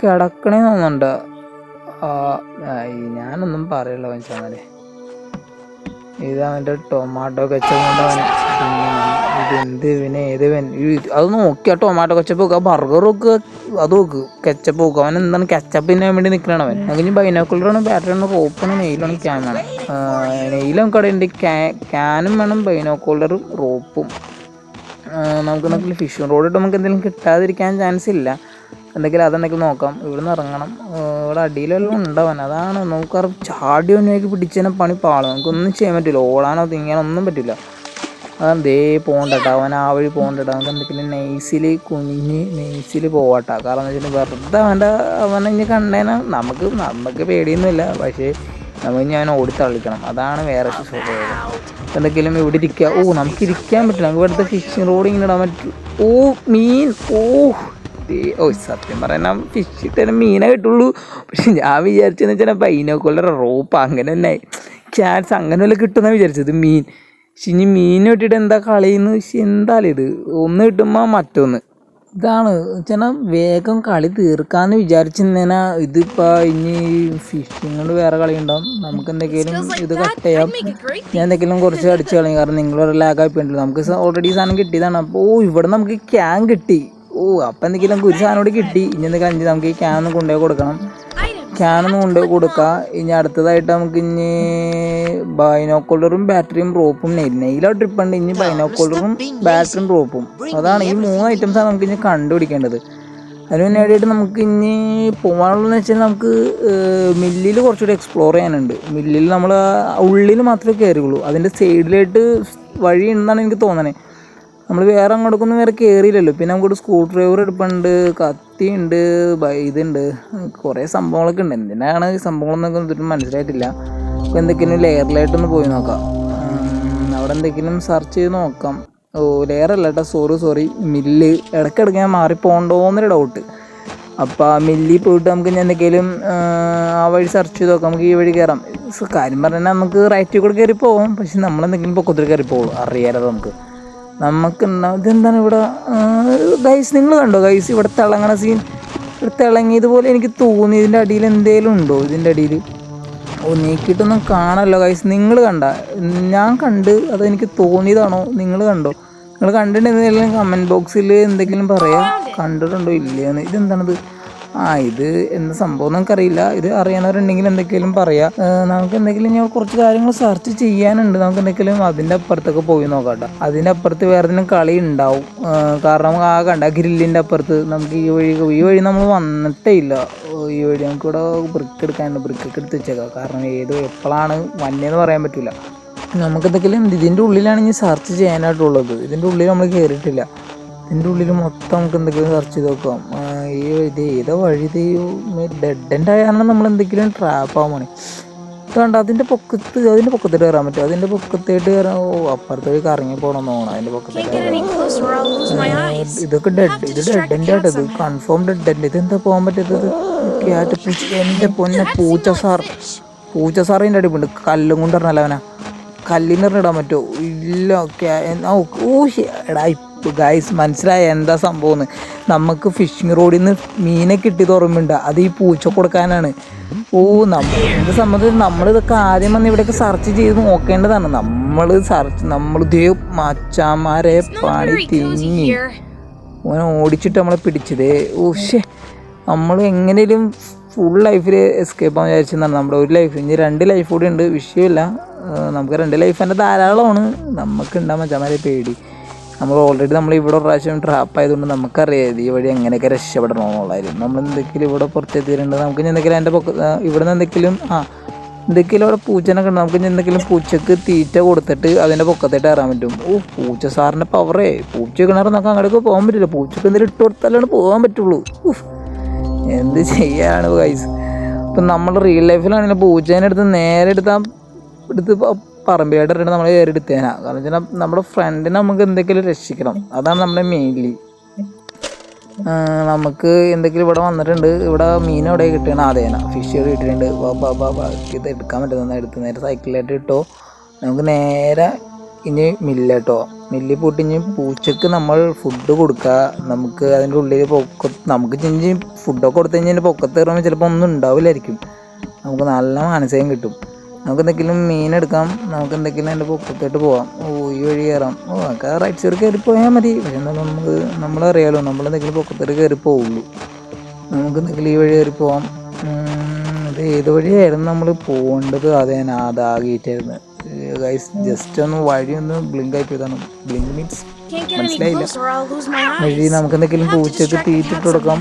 കിടക്കണേ തോന്നുന്നുണ്ട്. ഞാനൊന്നും പറയല്ല മച്ചാമാരെ. ഇതവൻ്റെ ടൊമാറ്റോ കെച്ചപ്പ് കൊണ്ടവൻ ഇതെന്ത് അത് നോക്കിയാൽ ടൊമാറ്റോ കെച്ചപ്പ് വെക്കുക, ബർഗർ വെക്കുക, അത് വെക്കുക, കെച്ചപ്പ് വെക്കുക. അവൻ എന്താണ് കെച്ചപ്പിന് വേണ്ടി നിൽക്കണവൻ. അവൻ ഇനി ബൈനോക്കുലറാണ്, ബാറ്ററിയാണ്, റോപ്പാണ്, നെയിലാണ്, ക്യാൻ വേണം. നെയിലും കടയുണ്ട്, ക്യാനും വേണം, ബൈനോക്കുലറും റോപ്പും. നമുക്ക് എന്തെങ്കിലും ഫിഷിംഗ് റോഡ് ഇട്ട് നമുക്ക് എന്തെങ്കിലും കിട്ടാതിരിക്കാൻ ചാൻസ് ഇല്ല. അതെന്തെങ്കിലും നോക്കാം. ഇവിടെ നിന്ന് ഇറങ്ങണം. ഇവിടെ അടിയിലെല്ലാം ഉണ്ടാവാൻ, അതാണ് നമുക്ക് ചാടി ഒന്നേക്ക് പിടിച്ചതിനെ പണി പാളും. നമുക്കൊന്നും ചെയ്യാൻ പറ്റില്ല, ഓടാനോ തിങ്ങാനോ ഒന്നും പറ്റില്ല. അതാണ് ദേ പോകണ്ടട്ടോ, അവൻ ആ വഴി പോകണ്ടട്ടോ. നമുക്ക് എന്തെങ്കിലും നെയ്സിൽ പോവാട്ടോ. കാരണം എന്ന് വെച്ചിട്ടുണ്ടെങ്കിൽ വെറുതെ അവനെ ഇനി കണ്ടേനെ നമുക്ക് പേടിയൊന്നുമില്ല. പക്ഷേ നമുക്ക് ഞാൻ ഓടിത്തള്ളിക്കണം, അതാണ് വേറെ സുഖം. എന്തെങ്കിലും ഇവിടെ ഇരിക്കുക. നമുക്ക് ഇരിക്കാൻ പറ്റില്ല. നമുക്ക് ഇവിടുത്തെ ഫിഷിംഗ് റോഡ് ഇങ്ങനെ ഇടാൻ പറ്റും. മീൻ സത്യം പറയാൻ ഫിഷ് ഇട്ടേ മീനെ കിട്ടുള്ളൂ. പക്ഷെ ഞാൻ വിചാരിച്ചെന്ന് വെച്ചാൽ ബൈനോക്കുലർ, റോപ്പ് അങ്ങനെ തന്നെ ക്യാറ്റ്സ് അങ്ങനെ വല്ല കിട്ടുമെന്നാണ് വിചാരിച്ചത്. മീൻ പക്ഷെ ഇനി മീൻ കിട്ടിയിട്ട് എന്താ കളിയെന്ന് എന്തായാലും ഇത് ഒന്ന് കിട്ടുമ്പോൾ മറ്റൊന്ന് ഇതാണ് വെച്ചാൽ വേഗം കളി തീർക്കാമെന്ന് വിചാരിച്ചിരുന്നേനാ. ഇതിപ്പോൾ ഇനി ഫിഷിങ് കൊണ്ട് വേറെ കളി ഉണ്ടാവും. നമുക്ക് എന്തെങ്കിലും ഇത് കട്ട് ചെയ്യാം. ഞാൻ എന്തെങ്കിലും കുറച്ച് അടിച്ച് കളയും, കാരണം നിങ്ങളൊരു ലാഗായി പോയിട്ടുണ്ടല്ലോ. നമുക്ക് ഓൾറെഡി സാധനം കിട്ടിയതാണ്. അപ്പോൾ ഇവിടെ നമുക്ക് ക്യാൻ കിട്ടി. അപ്പം എന്തെങ്കിലും നമുക്ക് ഒരു സാധനം കൂടി കിട്ടി. ഇനി എന്തെങ്കിലും നമുക്ക് ഈ ക്യാനൊന്ന് കൊണ്ടുപോയി കൊടുക്കണം. കൊടുക്കുക. ഇനി അടുത്തതായിട്ട് നമുക്ക് ഇനി ബൈനോക്കുലറും ബാറ്ററിയും റോപ്പും നെയിലോ ട്രിപ്പുണ്ട്. ഇനി ബൈനോക്കുലറും ബാറ്ററിയും റോപ്പും, അതാണ് ഈ 3 ഐറ്റംസാണ് നമുക്ക് ഇനി കണ്ടുപിടിക്കേണ്ടത്. അതിന് വേണ്ടിയിട്ട് നമുക്ക് ഇനി പോകാനുള്ളതെന്ന് വെച്ചാൽ നമുക്ക് മില്ലിൽ കുറച്ചുകൂടി എക്സ്പ്ലോർ ചെയ്യാനുണ്ട്. മില്ലിൽ നമ്മൾ ഉള്ളിൽ മാത്രമേ കയറിയുള്ളൂ, അതിൻ്റെ സൈഡിലായിട്ട് വഴി ഉണ്ടെന്നാണ് എനിക്ക് തോന്നണേ. നമ്മൾ വേറെ അങ്ങോട്ടൊന്നും വേറെ കയറിയില്ലല്ലോ. പിന്നെ നമുക്കൊരു സ്ക്രൂ ഡ്രൈവർ എടുപ്പുണ്ട്, കത്തിയുണ്ട്, ഇതുണ്ട്, കുറേ സംഭവങ്ങളൊക്കെ ഉണ്ട്. എന്തിനാണ് ഈ സംഭവങ്ങളൊന്നും എന്നിട്ട് മനസ്സിലായിട്ടില്ല. അപ്പോൾ എന്തെങ്കിലും ലെയറിലായിട്ടൊന്ന് പോയി നോക്കാം. അവിടെ എന്തെങ്കിലും സെർച്ച് ചെയ്ത് നോക്കാം. ലെയറല്ല കേട്ടോ, സോറി മില്ല്. ഇടയ്ക്കിടയ്ക്ക് ഞാൻ മാറിപ്പോകണ്ടോന്നൊരു ഡൗട്ട്. അപ്പോൾ ആ മില്ലിൽ പോയിട്ട് നമുക്ക് ഞാൻ എന്തെങ്കിലും ആ വഴി സെർച്ച് ചെയ്ത് നോക്കാം. നമുക്ക് ഈ വഴി കയറാം. കാര്യം പറഞ്ഞാൽ നമുക്ക് റൈറ്റിൽ കൂടെ കയറി പോകാം. പക്ഷെ നമ്മളെന്തെങ്കിലും പൊക്കത്തിൽ കയറി പോകുള്ളൂ, അറിയാലോ നമുക്കുണ്ടാവും. ഇതെന്താണ് ഇവിടെ ഗൈസ്, നിങ്ങൾ കണ്ടോ ഗൈസ് ഇവിടെ തിളങ്ങണ സീൻ? ഇവിടെ തിളങ്ങിയതുപോലെ എനിക്ക് തോന്നി. ഇതിൻ്റെ അടിയിൽ എന്തെങ്കിലും ഉണ്ടോ? ഇതിൻ്റെ അടിയിൽ നീക്കിയിട്ടൊന്നും കാണാമല്ലോ ഗൈസ്. നിങ്ങൾ കണ്ട? ഞാൻ കണ്ട്, അതെനിക്ക് തോന്നിയതാണോ? നിങ്ങൾ കണ്ടോ? നിങ്ങൾ കണ്ടിട്ടുണ്ടെങ്കിൽ കമൻറ്റ് ബോക്സിൽ എന്തെങ്കിലും പറയാം, കണ്ടിട്ടുണ്ടോ ഇല്ലയെന്ന്. ഇതെന്താണിത്? ഇത് എന്താ സംഭവം നമുക്കറിയില്ല. ഇത് അറിയാവുന്നവരുണ്ടെങ്കിൽ എന്തെങ്കിലും പറയാം. നമുക്ക് എന്തെങ്കിലും ഇനി കുറച്ച് കാര്യങ്ങൾ സെർച്ച് ചെയ്യാനുണ്ട്. നമുക്ക് എന്തെങ്കിലും അതിൻ്റെ അപ്പുറത്തൊക്കെ പോയി നോക്കാം കേട്ടോ. അതിൻ്റെ അപ്പുറത്ത് വേറെ എന്തെങ്കിലും കളി ഉണ്ടാവും. കാരണം കണ്ട ഗ്രില്ലിൻ്റെ അപ്പുറത്ത് നമുക്ക് ഈ വഴി നമ്മൾ വന്നിട്ടേ ഇല്ല. ഈ വഴി നമുക്കിവിടെ ബ്രിക്ക് എടുക്കാനുണ്ട്. ബ്രിക്കൊക്കെ എടുത്ത് വെച്ചേക്കാം. കാരണം എപ്പോഴാണ് വന്നതെന്ന് പറയാൻ പറ്റില്ല. നമുക്ക് എന്തെങ്കിലും ഇതിൻ്റെ ഉള്ളിലാണ് ഇനി സെർച്ച് ചെയ്യാനായിട്ടുള്ളത്. ഇതിൻ്റെ ഉള്ളിൽ നമ്മൾ കയറിയിട്ടില്ല. ഇതിൻ്റെ ഉള്ളിൽ മൊത്തം നമുക്ക് എന്തെങ്കിലും സെർച്ച് ചെയ്ത് നോക്കാം. ഇത് ഏതോ വഴി ഡെഡ് എൻഡ് ആയാണ് നമ്മൾ എന്തെങ്കിലും ട്രാപ്പ് ആവാണ്. ഇതുകൊണ്ട് അതിൻ്റെ പൊക്കത്തോട്ട് കയറാൻ പറ്റും. അതിൻ്റെ പൊക്കത്തേട്ട് കയറാൻ അപ്പുറത്തേക്ക് കറങ്ങി പോകണമെന്ന് തോന്നണം. അതിൻ്റെ പൊക്കത്തേക്ക് ഇതൊക്കെ ഇത് ഡെഡ് എൻഡ് ആയിട്ട്. ഇത് കൺഫേം ഡെഡ് എൻഡ്. ഇതെന്താ പോകാൻ പറ്റാത്തത്? എൻ്റെ പൊന്നെ പൂച്ച സാറിൻ്റെ അടിപ്പുണ്ട്. കല്ലും കൊണ്ട് പറഞ്ഞല്ല അവനാ. കല്ലിന് ഇടാൻ പറ്റുമോ? ഇല്ല. എടാ ഗൈസ് മനസ്സിലായ എന്താ സംഭവം എന്ന്. നമുക്ക് ഫിഷിംഗ് റോഡിൽ നിന്ന് മീനെ കിട്ടിയത് ഓർമ്മയുണ്ട്. അത് ഈ പൂച്ച കൊടുക്കാനാണ്. എന്നെ സംബന്ധിച്ച് നമ്മളിതൊക്കെ ആദ്യം വന്ന് ഇവിടെയൊക്കെ സെർച്ച് ചെയ്ത് നോക്കേണ്ടതാണ്. നമ്മൾ മച്ചാമാരെ പണി തിങ്ങി ഓനെ ഓടിച്ചിട്ട് നമ്മളെ പിടിച്ചത്. നമ്മൾ എങ്ങനെയും ഫുൾ ലൈഫിൽ എസ്കേപ്പ് ആവാൻ വിചാരിച്ചതാണ്. നമ്മുടെ ഒരു ലൈഫ്, ഇനി 2 ലൈഫ് കൂടി ഉണ്ട്. വിഷയമില്ല, നമുക്ക് 2 ലൈഫ് തന്നെ ധാരാളമാണ്. നമുക്കുണ്ടാകും മച്ചാമാരെ പേടി. നമ്മൾ ഓൾറെഡി ഇവിടെ ഒരു പ്രാവശ്യം ട്രാപ്പ് ആയതുകൊണ്ട് നമുക്കറിയാം ഈ വഴി എങ്ങനെയൊക്കെ രക്ഷപ്പെടണമെന്നുള്ളതായിരുന്നു. നമ്മൾ എന്തെങ്കിലും ഇവിടെ പുറത്തെത്തിയിട്ടുണ്ട്. നമുക്ക് എന്തെങ്കിലും എൻ്റെ ഇവിടെ നിന്ന് എന്തെങ്കിലും അവിടെ പൂച്ചനൊക്കെ ഉണ്ട്. നമുക്ക് എന്തെങ്കിലും പൂച്ചക്ക് തീറ്റ കൊടുത്തിട്ട് അതിൻ്റെ പൊക്കത്തേട്ട് കയറാൻ പറ്റും. പൂച്ച സാറിൻ്റെ പവറേ. പൂച്ച കിണറ് നമുക്ക് അങ്ങോട്ടേക്ക് പോകാൻ പറ്റില്ല. പൂച്ചക്ക് എന്തെങ്കിലും ഇട്ട് കൊടുത്താലാണ് പോകാൻ പറ്റുള്ളൂ. എന്ത് ചെയ്യാനാണ് ഗൈസ്. ഇപ്പം നമ്മൾ റിയൽ ലൈഫിലാണെങ്കിൽ പൂച്ചേനെ നേരെ എടുത്ത് പറമ്പിലായിട്ട് ഇട്ടിട്ട് നമ്മൾ കയറി എടുത്തേനാ. കാരണം വെച്ചാൽ നമ്മുടെ ഫ്രണ്ടിനെ നമുക്ക് എന്തെങ്കിലും രക്ഷിക്കണം. അതാണ് നമ്മുടെ മെയിൻലി. നമുക്ക് എന്തെങ്കിലും ഇവിടെ വന്നിട്ടുണ്ട്. ഇവിടെ മീൻ എവിടെ കിട്ടണം? അതേന ഫിഷ് കിട്ടിയിട്ടുണ്ട്. ഇത് എടുക്കാൻ പറ്റുന്ന എടുത്ത് നേരെ സൈക്കിളിലായിട്ട് ഇട്ടോ. നമുക്ക് നേരെ ഇനി മില്ലേട്ടോ. മില്ലിൽ പോയിട്ട് ഇനി പൂച്ചക്ക് നമ്മൾ ഫുഡ് കൊടുക്കുക. നമുക്ക് അതിൻ്റെ ഉള്ളിൽ നമുക്ക് ഇനി ഫുഡൊക്കെ കൊടുത്തു കഴിഞ്ഞാൽ പൊക്കത്ത് കയറുമ്പോൾ ചിലപ്പോൾ ഒന്നും ഉണ്ടാവില്ലായിരിക്കും. നമുക്ക് നല്ല മാനസികം കിട്ടും. നമുക്ക് എന്തെങ്കിലും മീനെടുക്കാം. നമുക്ക് എന്തെങ്കിലും അതിൻ്റെ പൊക്കത്തോട്ട് പോകാം. ഈ വഴി കയറാം. ഒക്കെ റൈറ്റ് സൈഡ് കയറി പോയാൽ മതി. പക്ഷെ എന്തായാലും നമ്മളറിയാലോ നമ്മളെന്തെങ്കിലും പൊക്കത്തോട്ട് കയറി പോവുള്ളൂ. നമുക്ക് എന്തെങ്കിലും ഈ വഴി കയറി പോവാം. അത് ഏത് വഴിയായിരുന്നു നമ്മൾ പോകേണ്ടത്? അതാകിയിട്ടായിരുന്നു ഗൈസ്. ജസ്റ്റ് ഒന്ന് വഴി ഒന്ന് ബ്ലിങ്ക് ആയി പോയതാണ്. ബ്ലിങ്ക് മീൻസ് മനസ്സിലായില്ല. വഴി നമുക്ക് എന്തെങ്കിലും പൂച്ചക്ക് തീറ്റിട്ട് കൊടുക്കാം.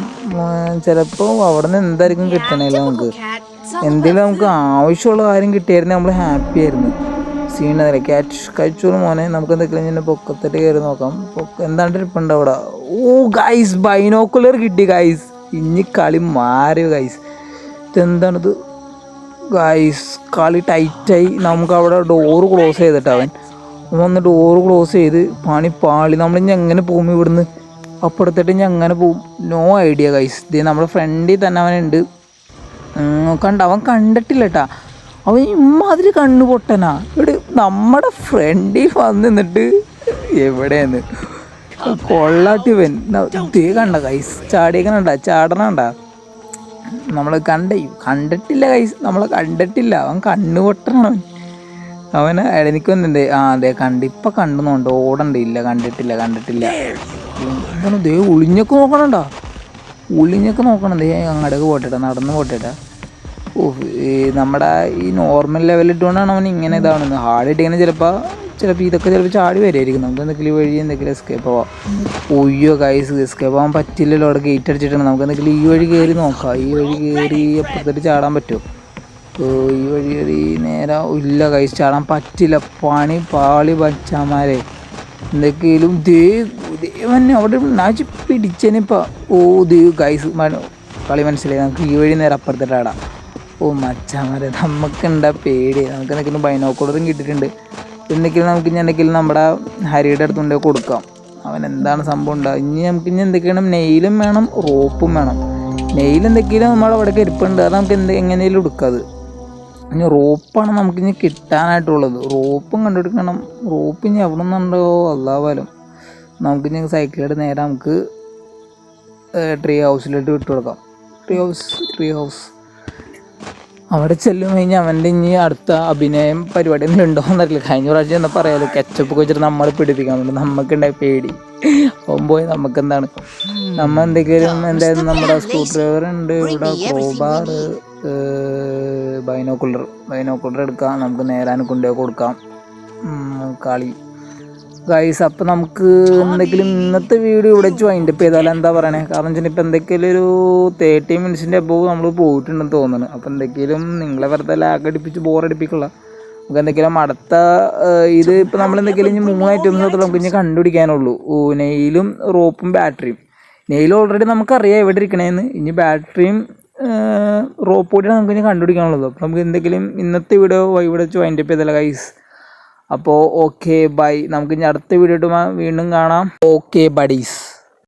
ചിലപ്പോൾ അവിടെ നിന്ന് എന്തായിരിക്കും കിട്ടണമല്ലോ. നമുക്ക് എന്തെങ്കിലും നമുക്ക് ആവശ്യമുള്ള കാര്യം കിട്ടിയായിരുന്നു നമ്മൾ ഹാപ്പി ആയിരുന്നു. സീനതല്ലേ കഴിച്ചോളൂ മോനെ. നമുക്ക് എന്തെങ്കിലും ഇങ്ങനെ പൊക്കത്തിട്ട് കയറി നോക്കാം. എന്താണ്ട് ഇരിപ്പുണ്ട് അവിടെ. ഗൈസ് ബൈനോക്കുലർ കിട്ടി ഗൈസ്. ഇനി കളി മാറി ഗൈസ്. ഇതെന്താണിത് ഗൈസ്? കളി ടൈറ്റായി. നമുക്ക് അവിടെ ഡോറ് ക്ലോസ് ചെയ്തിട്ട് അവൻ വന്ന് ഡോറ് ക്ലോസ് ചെയ്ത് പാളി. നമ്മളിനി എങ്ങനെ പോകും ഇവിടുന്ന്? അപ്പുറത്തിട്ട് ഇനി എങ്ങനെ പോകും? No idea guys. ഇത് നമ്മുടെ ഫ്രണ്ടിൽ തന്നെ അവനുണ്ട്. അവൻ കണ്ടിട്ടില്ല കേട്ടാ. അവൻ ഇമ്മാതിരി കണ്ണു പൊട്ടനാ. ഇവിടെ നമ്മുടെ ഫ്രണ്ടിൽ വന്ന് നിന്നിട്ട് എവിടെയെന്ന് കൊള്ളാട്ടിവൻ കണ്ട ഗൈസ്. ചാടണണ്ട. നമ്മൾ കണ്ടിട്ടില്ല ഗൈസ്. നമ്മളെ കണ്ടിട്ടില്ല. അവൻ കണ്ണു പൊട്ടനാണ്. അവന് എനിക്ക് വന്നിട്ടുണ്ട്. അതെ ഇപ്പം കണ്ടുന്നുണ്ട്. ഓടണ്ട. ഇല്ല കണ്ടിട്ടില്ല. എന്താണ് ദേ ഒളിഞ്ഞൊക്കെ നോക്കണണ്ട. ദേ അങ്ങോട്ടേക്ക് പോട്ടെട്ടാ. നടന്ന് പോട്ടെട്ടാ. നമ്മുടെ ഈ നോർമൽ ലെവലിൽ ഇട്ടുകൊണ്ടാണ് അവൻ ഇങ്ങനെ ഇതാവുന്നത്. ഹാർഡ് ഇട്ടിങ്ങനെ ചിലപ്പോൾ ഇതൊക്കെ ചാടി വരുമായിരിക്കും. നമുക്ക് എന്തെങ്കിലും വഴി എന്തെങ്കിലും എസ്കേപ്പ് ആവാം. ഗൈസ് എസ്കേപ്പ് ആവാൻ പറ്റില്ലല്ലോ. അവിടെ ഗേറ്റ് അടിച്ചിട്ടുണ്ട്. നമുക്ക് എന്തെങ്കിലും ഈ വഴി കയറി നോക്കാം. ഈ വഴി കയറി അപ്പുറത്തേക്ക് ചാടാൻ പറ്റുമോ? ഈ വഴി കയറി നേരെ ഇല്ല ഗൈസ്, ചാടാൻ പറ്റില്ല. പാളി പച്ചാമാരെ. എന്തൊക്കെയും ദേവൻ അവിടെ നാച്ച് പിടിച്ചനിപ്പോൾ. ഗൈസ് കളി മനസ്സിലായി. നമുക്ക് ഈ വഴി നേരെ അപ്പുറത്തിട്ടാടാം. മച്ചാമാരെ നമുക്കുണ്ടാ പേടി. നമുക്ക് എന്തെങ്കിലും ബൈനോക്കുലറും കിട്ടിയിട്ടുണ്ട്. എന്തെങ്കിലും നമ്മുടെ ഹരിയുടെ അടുത്തുകൊണ്ട് കൊടുക്കാം. അവൻ എന്താണ് സംഭവം ഉണ്ടാകും. ഇനി എന്തൊക്കെയാണ്? നെയിലും വേണം, റോപ്പും വേണം. നെയിൽ എന്തൊക്കെയാണ് നമ്മളവിടേക്ക് ഇരിപ്പുണ്ട്. അത് നമുക്ക് എങ്ങനെയും എടുക്കാം. ഇനി റോപ്പാണ് നമുക്കിനി കിട്ടാനായിട്ടുള്ളത്. റോപ്പും കണ്ടുപിടിക്കണം. റോപ്പ് ഇനി എവിടെ നിന്നുണ്ടോ അല്ലാവാലും. നമുക്കിനി സൈക്കിളായിട്ട് നേരെ നമുക്ക് ട്രീ ഹൗസിലോട്ട് വിട്ടു കൊടുക്കാം. ട്രീ ഹൗസ് അവിടെ ചെല്ലും കഴിഞ്ഞാൽ അവൻ്റെ ഇനി അടുത്ത അഭിനയം പരിപാടി ഒന്നും ഉണ്ടോ എന്നറിയില്ല. കഴിഞ്ഞ പ്രാവശ്യം എന്താ പറയാലോ, കെച്ചപ്പ് വെച്ചിട്ട് നമ്മളെ പിടിപ്പിക്കാൻ വേണ്ടി നമുക്കുണ്ടായി പേടി. അവൻ പോയി നമുക്ക് എന്താണ്, നമ്മൾ എന്തെങ്കിലും എന്തായാലും നമ്മുടെ സ്ക്രൂ ഡ്രൈവർ ഉണ്ട് ഇവിടെ, ക്രോബാർ, ബൈനോക്കുലർ എടുക്കാം, നമുക്ക് നേരാൻ കൊണ്ടുപോയി കൊടുക്കാം. കളി ഗൈസ്. അപ്പം നമുക്ക് എന്തെങ്കിലും ഇന്നത്തെ വീഡിയോ ഇവിടെ വെച്ച് വൈൻഡപ്പ് ചെയ്താലും എന്താ പറയണേ, കാരണം വെച്ചാൽ ഇപ്പം എന്തെങ്കിലും ഒരു 30 മിനിറ്റ്സിൻ്റെ അബോവ് നമ്മൾ പോയിട്ടുണ്ടെന്ന് തോന്നുന്നു. അപ്പം എന്തെങ്കിലും നിങ്ങളെ വെറുതെ ലാഗ് അടിപ്പിച്ച് ബോറടിപ്പിക്കുള്ള നമുക്ക് എന്തെങ്കിലും അടുത്ത ഇത് ഇപ്പം നമ്മൾ എന്തെങ്കിലും ഇനി 3 ഐറ്റംസ് നമുക്ക് ഇനി കണ്ടുപിടിക്കാനുള്ളൂ. നെയിലും റോപ്പും ബാറ്ററിയും. നെയിൽ ഓൾറെഡി നമുക്കറിയാം എവിടെ ഇരിക്കണേന്ന്, ഇനി ബാറ്ററിയും റോപ്പ് കൂടിയാണ് നമുക്ക് ഇനി കണ്ടുപിടിക്കാനുള്ളത്. അപ്പോൾ നമുക്ക് എന്തെങ്കിലും ഇന്നത്തെ വീഡിയോ ഇവിടെ വെച്ച് വൈൻഡപ്പ് ചെയ്തല്ല ഗൈസ്. അപ്പോൾ ഓക്കെ ബൈ, നമുക്ക് ഇനി അടുത്ത വീഡിയോ വീണ്ടും കാണാം. Okay buddies.